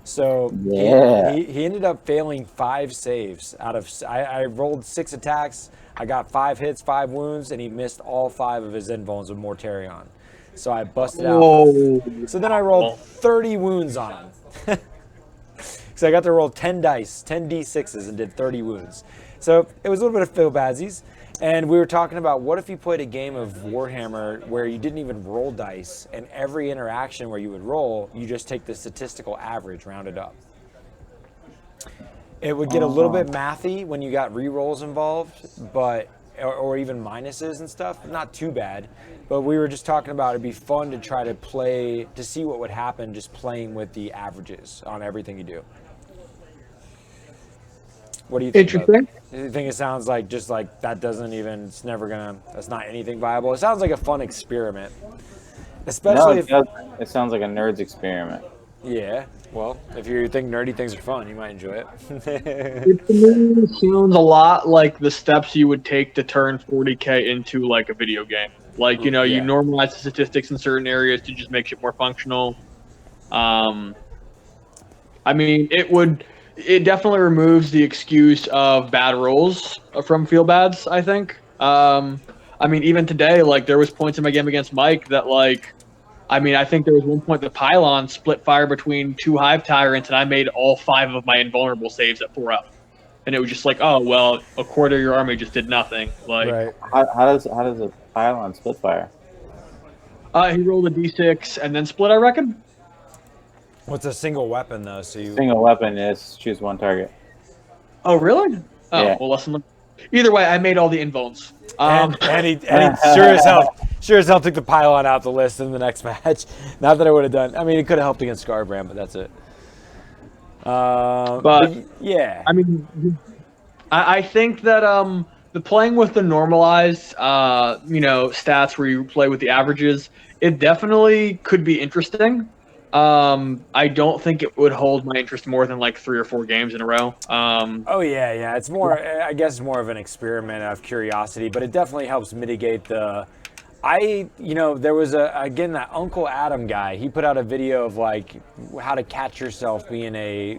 So Yeah. he ended up failing 5 saves out of. I rolled 6 attacks. I got 5 hits, 5 wounds, and he missed all 5 of his invulns with Mortarion. So I busted out. Whoa. So then I rolled 30 wounds on him. So I got to roll 10 dice, 10 d6s, and did 30 wounds. So it was a little bit of feel badsies. And we were talking about what if you played a game of Warhammer where you didn't even roll dice, and every interaction where you would roll, you just take the statistical average, rounded up. It would get a little bit mathy when you got re-rolls involved, but or even minuses and stuff. Not too bad. But we were just talking about it'd be fun to try to play, to see what would happen just playing with the averages on everything you do. What do you think? Interesting. Do you think it sounds like just like that doesn't even, it's never gonna, that's not anything viable? It sounds like a fun experiment. Especially if, It sounds like a nerd's experiment. yeah, well, if you think nerdy things are fun, you might enjoy it. It to me sounds a lot like the steps you would take to turn 40K into like a video game. Like, you Yeah. normalize the statistics in certain areas to just make it more functional. I mean, it definitely removes the excuse of bad rolls from feel bads, I think. I mean, even today, like, there was points in my game against Mike that, like, I mean, I think there was one point the pylon split fire between 2 hive tyrants, and I made all 5 of my invulnerable saves at 4 up. And it was just like, oh, well, a quarter of your army just did nothing. Like, Right. How does a pylon split fire? he rolled a d6 and then split, I reckon. What's a single weapon though? So you. Single weapon is choose one target. Oh, really? Oh, Yeah. well, listen. Either way, I made all the invulns. And he sure as hell took the pylon out the list in the next match. Not that I would have done. I mean, it could have helped against Scarbrand, but that's it. But yeah, I mean, I think that the playing with the normalized, stats where you play with the averages, it definitely could be interesting. I don't think it would hold my interest more than like 3 or 4 games in a row. oh yeah. It's more. I guess it's more of an experiment of curiosity, but it definitely helps mitigate the. There was that Uncle Adam guy. He put out a video of like how to catch yourself being a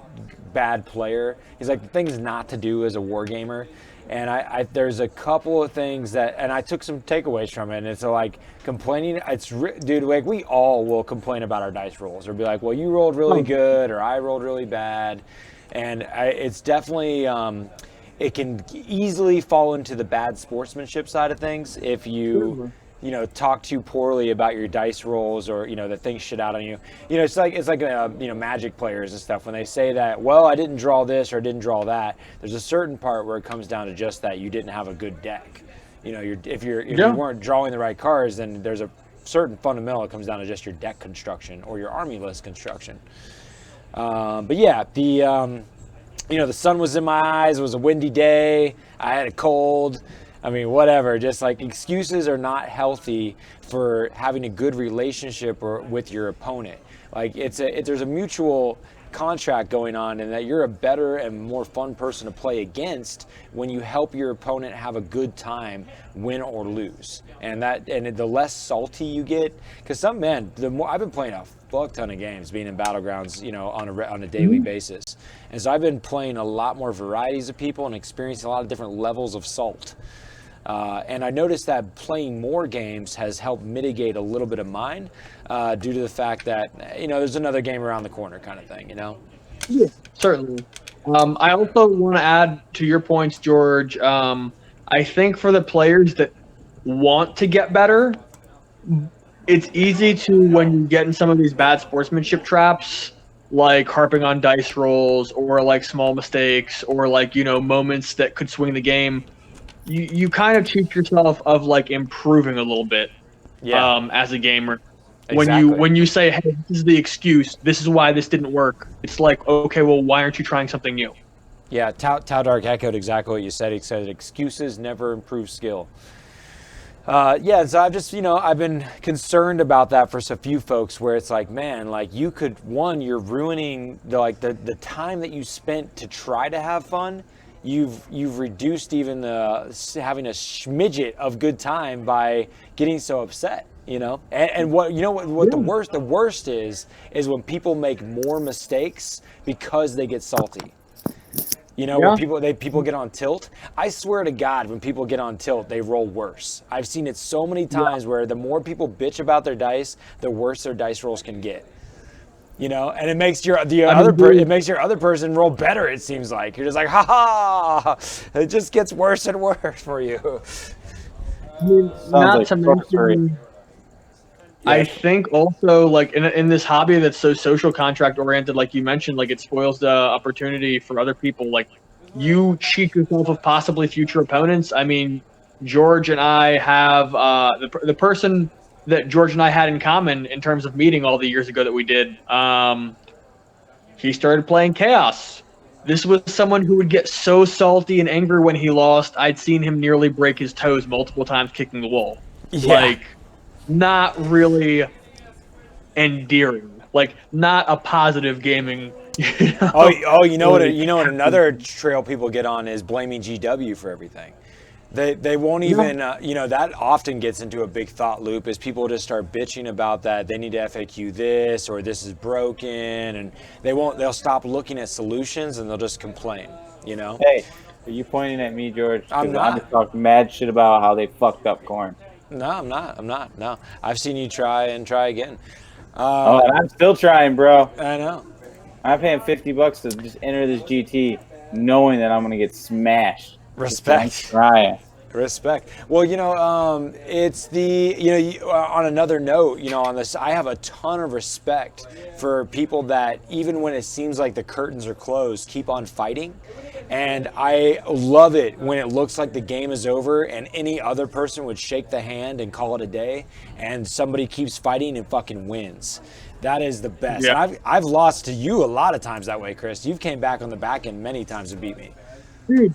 bad player. He's like the things not to do as a wargamer. And there's a couple of things and I took some takeaways from it. And it's like complaining. Dude, like we all will complain about our dice rolls or be like, well, you rolled really good or I rolled really bad. And it's definitely, it can easily fall into the bad sportsmanship side of things if you, talk too poorly about your dice rolls or, that things shit out on you. It's like Magic players and stuff. When they say that, well, I didn't draw this or I didn't draw that, there's a certain part where it comes down to just that you didn't have a good deck. If you weren't drawing the right cards, then there's a certain fundamental that comes down to just your deck construction or your army list construction. But yeah, the sun was in my eyes. It was a windy day. I had a cold. I mean, whatever. Just like excuses are not healthy for having a good relationship with your opponent. Like there's a mutual contract going on, and that you're a better and more fun person to play against when you help your opponent have a good time, win or lose. And the less salty you get, because the more I've been playing a fuck ton of games, being in Battlegrounds, on a daily basis, and so I've been playing a lot more varieties of people and experiencing a lot of different levels of salt. And I noticed that playing more games has helped mitigate a little bit of mine, due to the fact that, there's another game around the corner kind of thing, Yeah, certainly. I also want to add to your points, George. I think for the players that want to get better, it's easy to, when you get in some of these bad sportsmanship traps, like harping on dice rolls or like small mistakes or like, moments that could swing the game. You kind of teach yourself of like improving a little bit, as a gamer. Exactly. When you say, hey, this is the excuse, this is why this didn't work, it's like, okay, well, why aren't you trying something new? Yeah, Tau Dark echoed exactly what you said. He said excuses never improve skill. So I've just, I've been concerned about that for a few folks, where it's like, man, like you're ruining the time that you spent to try to have fun. You've reduced even having a smidget of good time by getting so upset, And what the worst is when people make more mistakes because they get salty. When people get on tilt. I swear to God, when people get on tilt, they roll worse. I've seen it so many times where the more people bitch about their dice, the worse their dice rolls can get. And it makes your other person roll better. It seems like you're just like, ha ha. It just gets worse and worse for you. Not to mention, I think also like in this hobby that's so social contract oriented, like you mentioned, like it spoils the opportunity for other people. Like you cheat yourself of possibly future opponents. I mean, George and I have the person that George and I had in common in terms of meeting all the years ago that we did. He started playing Chaos. This was someone who would get so salty and angry when he lost. I'd seen him nearly break his toes multiple times kicking the wall. Yeah. Like, not really endearing. Like, not a positive gaming. What another trail people get on is blaming GW for everything. They won't even, that often gets into a big thought loop as people just start bitching about that they need to FAQ this or this is broken, and they'll stop looking at solutions and they'll just complain, Hey, are you pointing at me, George? I'm not. I'm just talking mad shit about how they fucked up corn. No, I'm not. No, I've seen you try and try again. And I'm still trying, bro. I know. I'm paying $50 to just enter this GT, knowing that I'm gonna get smashed. Respect. Trying. Respect. Well, it's on another note, on this, I have a ton of respect for people that, even when it seems like the curtains are closed, keep on fighting. And I love it when it looks like the game is over and any other person would shake the hand and call it a day, and somebody keeps fighting and fucking wins. That is the best. Yeah. And I've lost to you a lot of times that way, Chris. You've came back on the back end many times and beat me. Dude,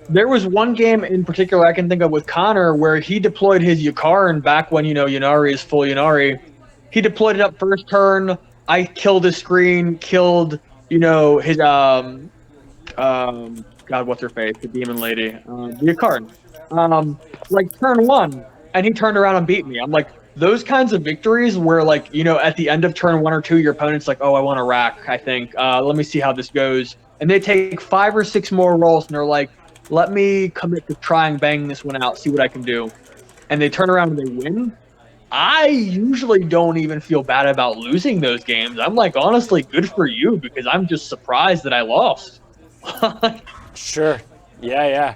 there was one game in particular I can think of with Connor where he deployed his Yukarin back when, Yunari is full Yunari. He deployed it up first turn. I killed his screen, killed, his, God, what's her face? The demon lady. The Yukarin. Like turn one. And he turned around and beat me. I'm like, those kinds of victories where, like, at the end of turn 1 or 2, your opponent's like, oh, I want to rack, I think. Let me see how this goes. And they take 5 or 6 more rolls, and they're like, let me commit to try and bang this one out, see what I can do. And they turn around and they win. I usually don't even feel bad about losing those games. I'm like, honestly, good for you, because I'm just surprised that I lost. Sure. Yeah.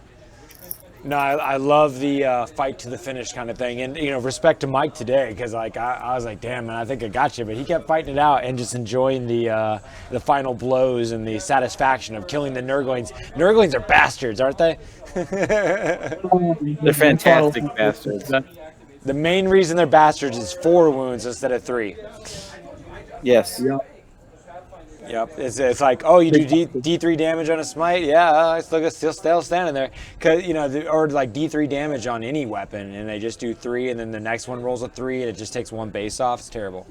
No, I love the fight to the finish kind of thing. And, respect to Mike today, because like I was like, damn, man, I think I got you. But he kept fighting it out and just enjoying the final blows and the satisfaction of killing the Nurglings. Nurglings are bastards, aren't they? They're fantastic bastards. The main reason they're bastards is 4 wounds instead of 3. Yes. Yeah. Yep, it's like, oh, you do D3 damage on a smite, yeah, it's still standing there, cause or like D3 damage on any weapon, and they just do 3, and then the next one rolls a 3, and it just takes 1 base off. It's terrible.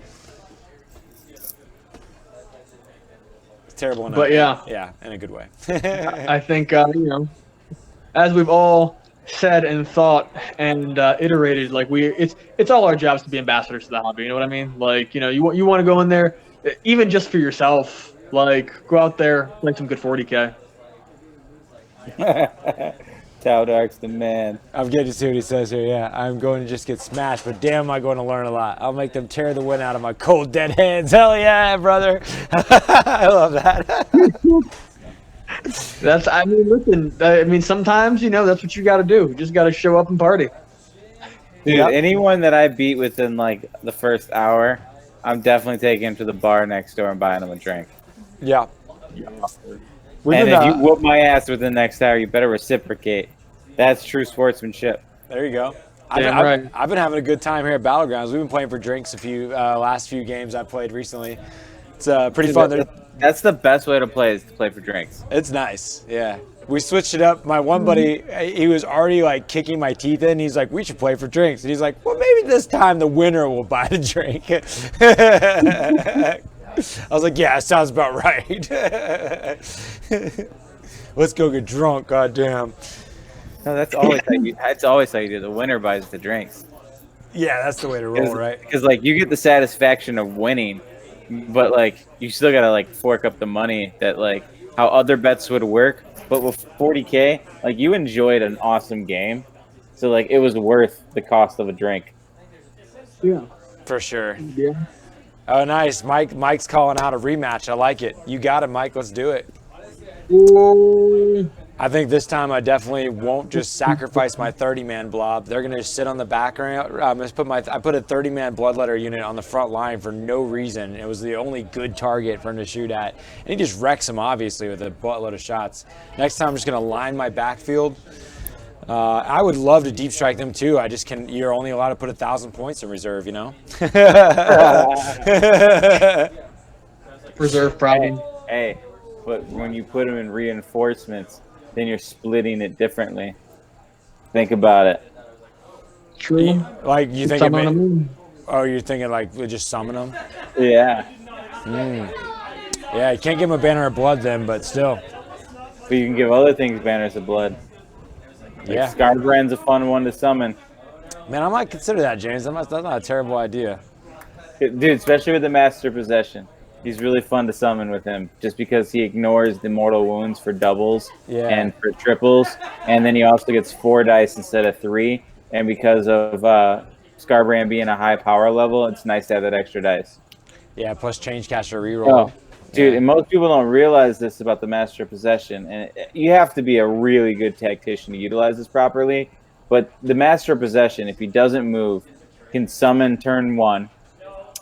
It's terrible, But yeah, in a good way. I think as we've all said and thought and iterated, like it's all our jobs to be ambassadors to the hobby. You know what I mean? Like you want to go in there, even just for yourself. Like go out there, play some good 40K. Taudark's the man. I'm getting to see what he says here. Yeah, I'm going to just get smashed, but damn, am I going to learn a lot. I'll make them tear the wind out of my cold, dead hands. Hell yeah, brother. I love that. Listen, sometimes, that's what you got to do. You just got to show up and party. Dude, anyone that I beat within, like, the first hour, I'm definitely taking him to the bar next door and buying him a drink. Yeah. And if you whoop my ass within the next hour, you better reciprocate. That's true sportsmanship. There you go. Right. I've been having a good time here at Battlegrounds. We've been playing for drinks last few games I played recently. It's pretty fun. That's the best way to play, is to play for drinks. It's nice, yeah. We switched it up. My one buddy, he was already like kicking my teeth in. He's like, we should play for drinks. And he's like, well, maybe this time the winner will buy the drink. I was like, yeah, sounds about right. Let's go get drunk, goddamn. No, that's always how you do. The winner buys the drinks. Yeah, that's the way to roll, right? Because like you get the satisfaction of winning, but like you still gotta like fork up the money that like how other bets would work. But with 40K, like you enjoyed an awesome game, so like it was worth the cost of a drink. Yeah, for sure. Yeah. Oh, nice. Mike's calling out a rematch. I like it. You got it, Mike. Let's do it. Ooh. I think this time I definitely won't just sacrifice my 30-man blob. They're gonna just sit on the background. I put a 30-man bloodletter unit on the front line for no reason. It was the only good target for him to shoot at, and he just wrecks him obviously with a buttload of shots. Next time I'm just gonna line my backfield. I would love to deep strike them too. You're only allowed to put 1,000 points in reserve, Reserve problem. Hey, but when you put them in reinforcements, then you're splitting it differently. Think about it. True. Like you think you're thinking like we just summon them? Yeah. Yeah, you can't give them a banner of blood then, but still. But you can give other things banners of blood. Like yeah. Scarbrand's a fun one to summon. Man, I might consider that, James. That's not a terrible idea. Dude, especially with the Master Possession. He's really fun to summon with him, just because he ignores the mortal wounds for doubles and for triples, and then he also gets 4 dice instead of 3. And because of Scarbrand being a high power level, it's nice to have that extra dice. Yeah, plus change caster reroll. Oh, dude, and most people don't realize this about the Master Possession, and you have to be a really good tactician to utilize this properly. But the Master Possession, if he doesn't move, can summon turn 1.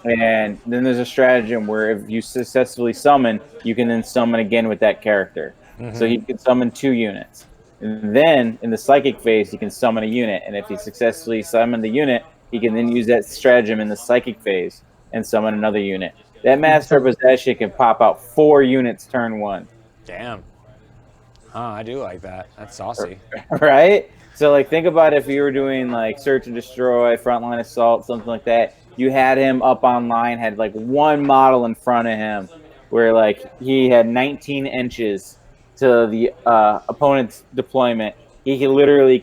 And then there's a stratagem where if you successfully summon, you can then summon again with that character. So he can summon 2 units. And then in the psychic phase, he can summon a unit. And if he successfully summoned the unit, he can then use that stratagem in the psychic phase and summon another unit. That Master Possession can pop out 4 units turn 1. Damn. I do like that. That's saucy. Right? So like think about if you were doing like search and destroy, frontline assault, something like that. You had him up online, had like 1 model in front of him where like he had 19 inches to the opponent's deployment. He could literally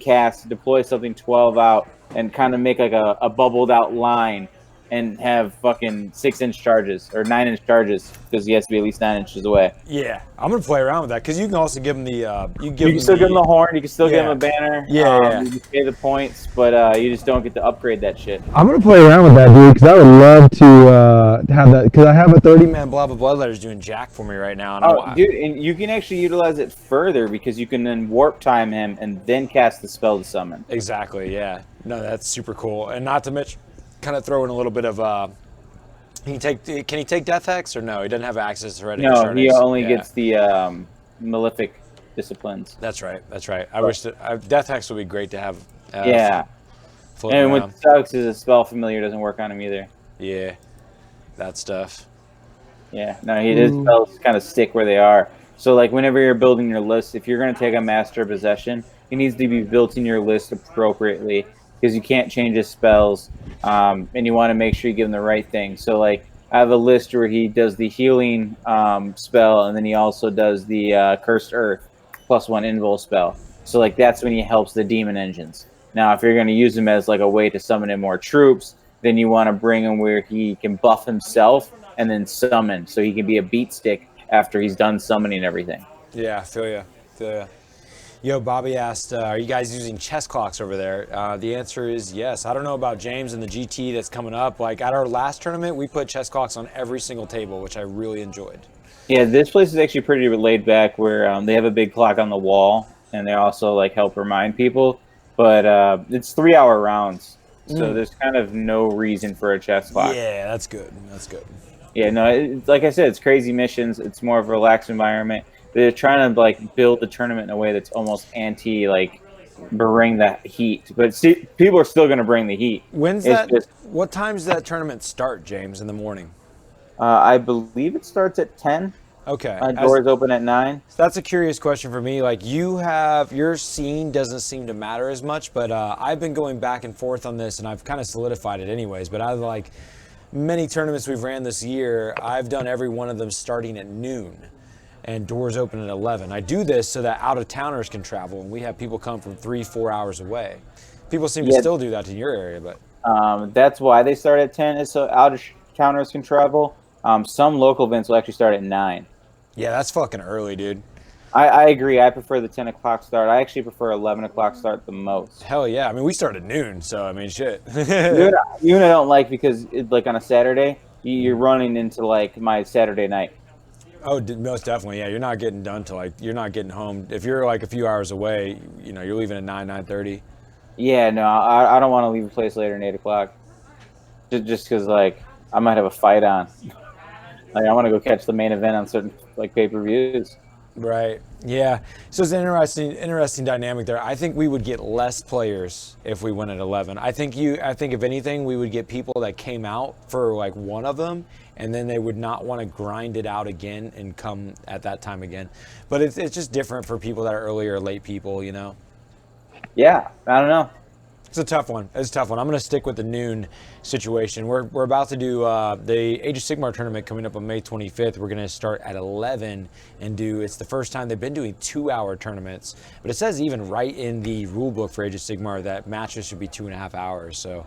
deploy something 12 out and kind of make like a bubbled out line and have fucking 6-inch charges or 9-inch charges because he has to be at least 9 inches away. Yeah, I'm gonna play around with that because you can also give him the you can still give him the horn. You can still give him a banner. Yeah, you can pay the points, but you just don't get to upgrade that shit. I'm gonna play around with that, dude, because I would love to have that. Because I have a 30-man blob of bloodletter's doing jack for me right now. And dude, and you can actually utilize it further because you can then warp time him and then cast the spell to summon. Exactly. Yeah. No, that's super cool, and not to mention, kind of throw in a little bit of can he take Death Hex or no? He doesn't have access to Red. No, he only gets the Malefic Disciplines. That's right. I wish that Death Hex would be great to have. Yeah. And what sucks is a spell familiar doesn't work on him either. Yeah, that stuff. Yeah, no, his spells kind of stick where they are. So, like, whenever you're building your list, if you're going to take a Master of Possession, he needs to be built in your list appropriately because you can't change his spells, and you want to make sure you give him the right thing. So, like, I have a list where he does the healing spell, and then he also does the Cursed Earth +1 invul spell. So, like, that's when he helps the demon engines. Now, if you're going to use him as, like, a way to summon in more troops, then you want to bring him where he can buff himself and then summon, so he can be a beat stick after he's done summoning everything. Yeah, feel ya. Yo, Bobby asked, are you guys using chess clocks over there? The answer is yes. I don't know about James and the GT that's coming up. Like, at our last tournament, we put chess clocks on every single table, which I really enjoyed. Yeah, this place is actually pretty laid back where they have a big clock on the wall, and they also, like, help remind people. But it's 3-hour rounds, so there's kind of no reason for a chess clock. Yeah, that's good. That's good. Yeah, no, like I said, it's crazy missions. It's more of a relaxed environment. They're trying to, like, build the tournament in a way that's almost anti, like, bring the heat. But see, people are still going to bring the heat. What time does that tournament start, James, in the morning? I believe it starts at 10. Okay. Doors open at 9. So that's a curious question for me. Like, your scene doesn't seem to matter as much, but I've been going back and forth on this, and I've kind of solidified it anyways. But many tournaments we've ran this year, I've done every one of them starting at noon and doors open at 11. I do this so that out-of-towners can travel, and we have people come from 3-4 hours away. People seem to still do that in your area, but that's why they start at 10, is so out-of-towners can travel. Some local events will actually start at 9. Yeah, that's fucking early, dude. I agree. I prefer the 10 o'clock start. I actually prefer 11 o'clock start the most. Hell yeah. I mean, we start at noon, so I mean, shit. You and I don't like because, like, on a Saturday, you're running into, like, my Saturday night. Oh, most definitely. Yeah, you're not getting done till, like, you're not getting home. If you're, like, a few hours away, you know, you're leaving at 9:30. Yeah, no, I don't want to leave a place later than 8 o'clock. Just because, like, I might have a fight on. Like, I want to go catch the main event on certain, like, pay-per-views. Right. Yeah. So it's an interesting dynamic there. I think we would get less players if we went at 11. I think if anything, we would get people that came out for, like, one of them, and then they would not want to grind it out again and come at that time again. But it's just different for people that are early or late people, you know? Yeah, I don't know. It's a tough one. I'm going to stick with the noon situation. We're about to do the Age of Sigmar tournament coming up on May 25th. We're going to start at 11 and it's the first time they've been doing 2-hour tournaments. But it says even right in the rule book for Age of Sigmar that matches should be 2.5 hours. So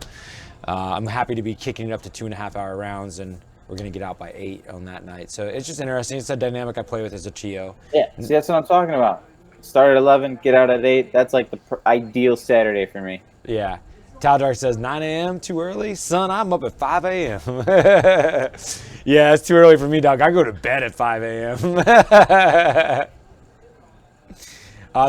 I'm happy to be kicking it up to 2.5-hour rounds, and we're going to get out by 8 on that night. So it's just interesting. It's a dynamic I play with as a Chio. Yeah, see, that's what I'm talking about. Start at 11, get out at 8. That's like the ideal Saturday for me. Yeah. Taldark says 9 a.m. too early? Son, I'm up at 5 a.m. Yeah, it's too early for me, dog. I go to bed at 5 a.m.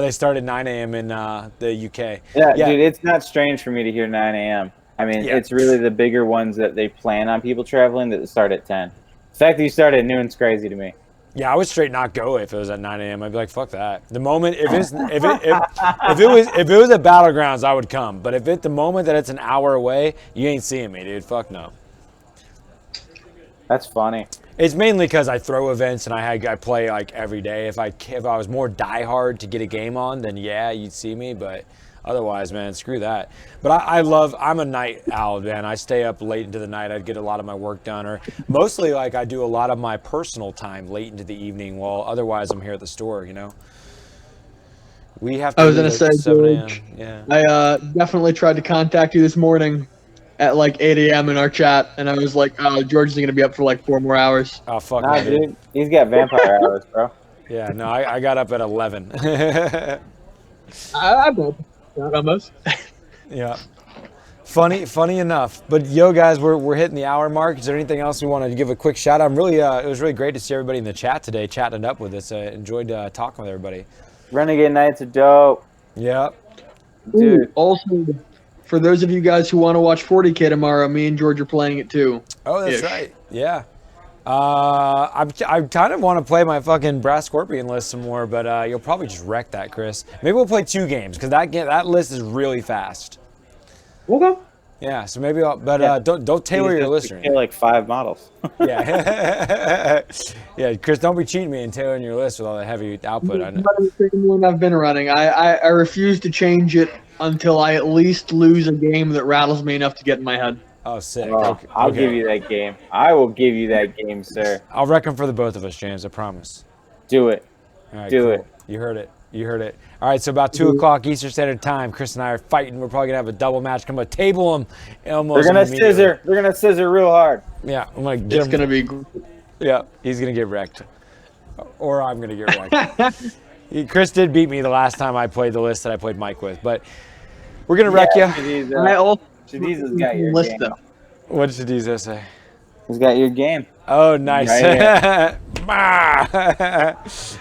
They start at 9 a.m. in the UK. Yeah, dude, it's not strange for me to hear 9 a.m. I mean, it's really the bigger ones that they plan on people traveling that start at 10. The fact that you start at noon is crazy to me. Yeah, I would straight not go if it was at 9 a.m. I'd be like, fuck that. The moment if it was at Battlegrounds, I would come. But if the moment that it's an hour away, you ain't seeing me, dude. Fuck no. That's funny. It's mainly because I throw events and I play like every day. If I was more diehard to get a game on, then yeah, you'd see me. But otherwise, man, screw that. But I'm a night owl, man. I stay up late into the night. I'd get a lot of my work done, or mostly like I do a lot of my personal time late into the evening, while otherwise I'm here at the store, you know. We have to. I was going to say, 7 a.m. George, yeah. I definitely tried to contact you this morning at like 8 a.m. in our chat, and I was like, oh, George is going to be up for like 4 more hours. Oh, fuck Nah, no, dude. He's got vampire hours, bro. Yeah, no, I got up at 11. I bet. Not almost. Yeah. Funny enough. But yo, guys, we're hitting the hour mark. Is there anything else we wanted to give a quick shout out? It was really great to see everybody in the chat today, chatting it up with us. I enjoyed talking with everybody. Renegade Nights are dope. Yeah. Dude. Ooh, also, for those of you guys who want to watch 40K tomorrow, me and George are playing it too. Oh, that's right. Yeah. I kind of want to play my fucking Brass Scorpion list some more, but you'll probably just wreck that, Chris. Maybe we'll play 2 games, because that list is really fast. Okay. Yeah, so maybe don't tailor your list or anything. Like 5 models. Yeah. Yeah, Chris, don't be cheating me and tailoring your list with all the heavy output. I know. The same one I've been running. I refuse to change it until I at least lose a game that rattles me enough to get in my head. Oh, sick. Oh, Okay. I'll give you that game. I will give you that game, sir. I'll wreck them for the both of us, James. I promise. Do it. All right, Do cool. it. You heard it. You heard it. All right, so about 2 o'clock Eastern Standard Time, Chris and I are fighting. We're probably gonna have a double match. Come on, table them. They're gonna scissor. They're gonna scissor real hard. Yeah, I'm gonna get It's him. gonna be. Yeah, he's gonna get wrecked, or I'm gonna get wrecked. Chris did beat me the last time I played the list that I played Mike with, but we're gonna wreck you. Shadiz's got your list game. though. What did Shadiza say? He's got your game. Oh, nice. Right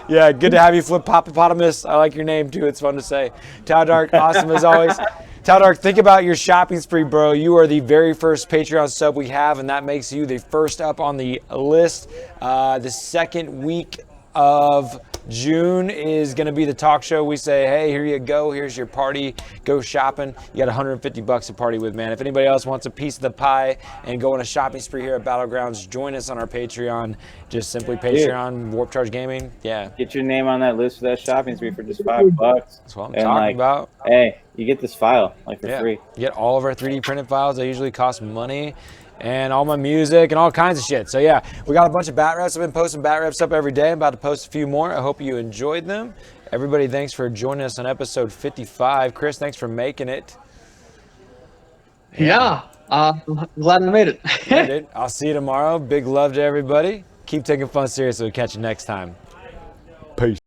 Yeah, good to have you, Flip Popopotamus. I like your name, too. It's fun to say. Tau Dark, awesome as always. Tau Dark, think about your shopping spree, bro. You are the very first Patreon sub we have, and that makes you the first up on the list. The second week of June is going to be the talk show. We say, hey, here you go. Here's your party. Go shopping. You got $150 to party with, man. If anybody else wants a piece of the pie and go on a shopping spree here at Battlegrounds, join us on our Patreon. Just simply Patreon, Warp Charge Gaming. Yeah. Get your name on that list for that shopping spree for just $5. That's what I'm talking about. Hey, you get this file for free. You get all of our 3D printed files. They usually cost money. And all my music and all kinds of shit. So yeah, we got a bunch of bat reps. I've been posting bat reps up every day. I'm about to post a few more. I hope you enjoyed them. Everybody, thanks for joining us on episode 55. Chris, thanks for making it. Yeah, I'm glad I made it. Yeah, dude. I'll see you tomorrow. Big love to everybody. Keep taking fun seriously. We'll catch you next time. Peace.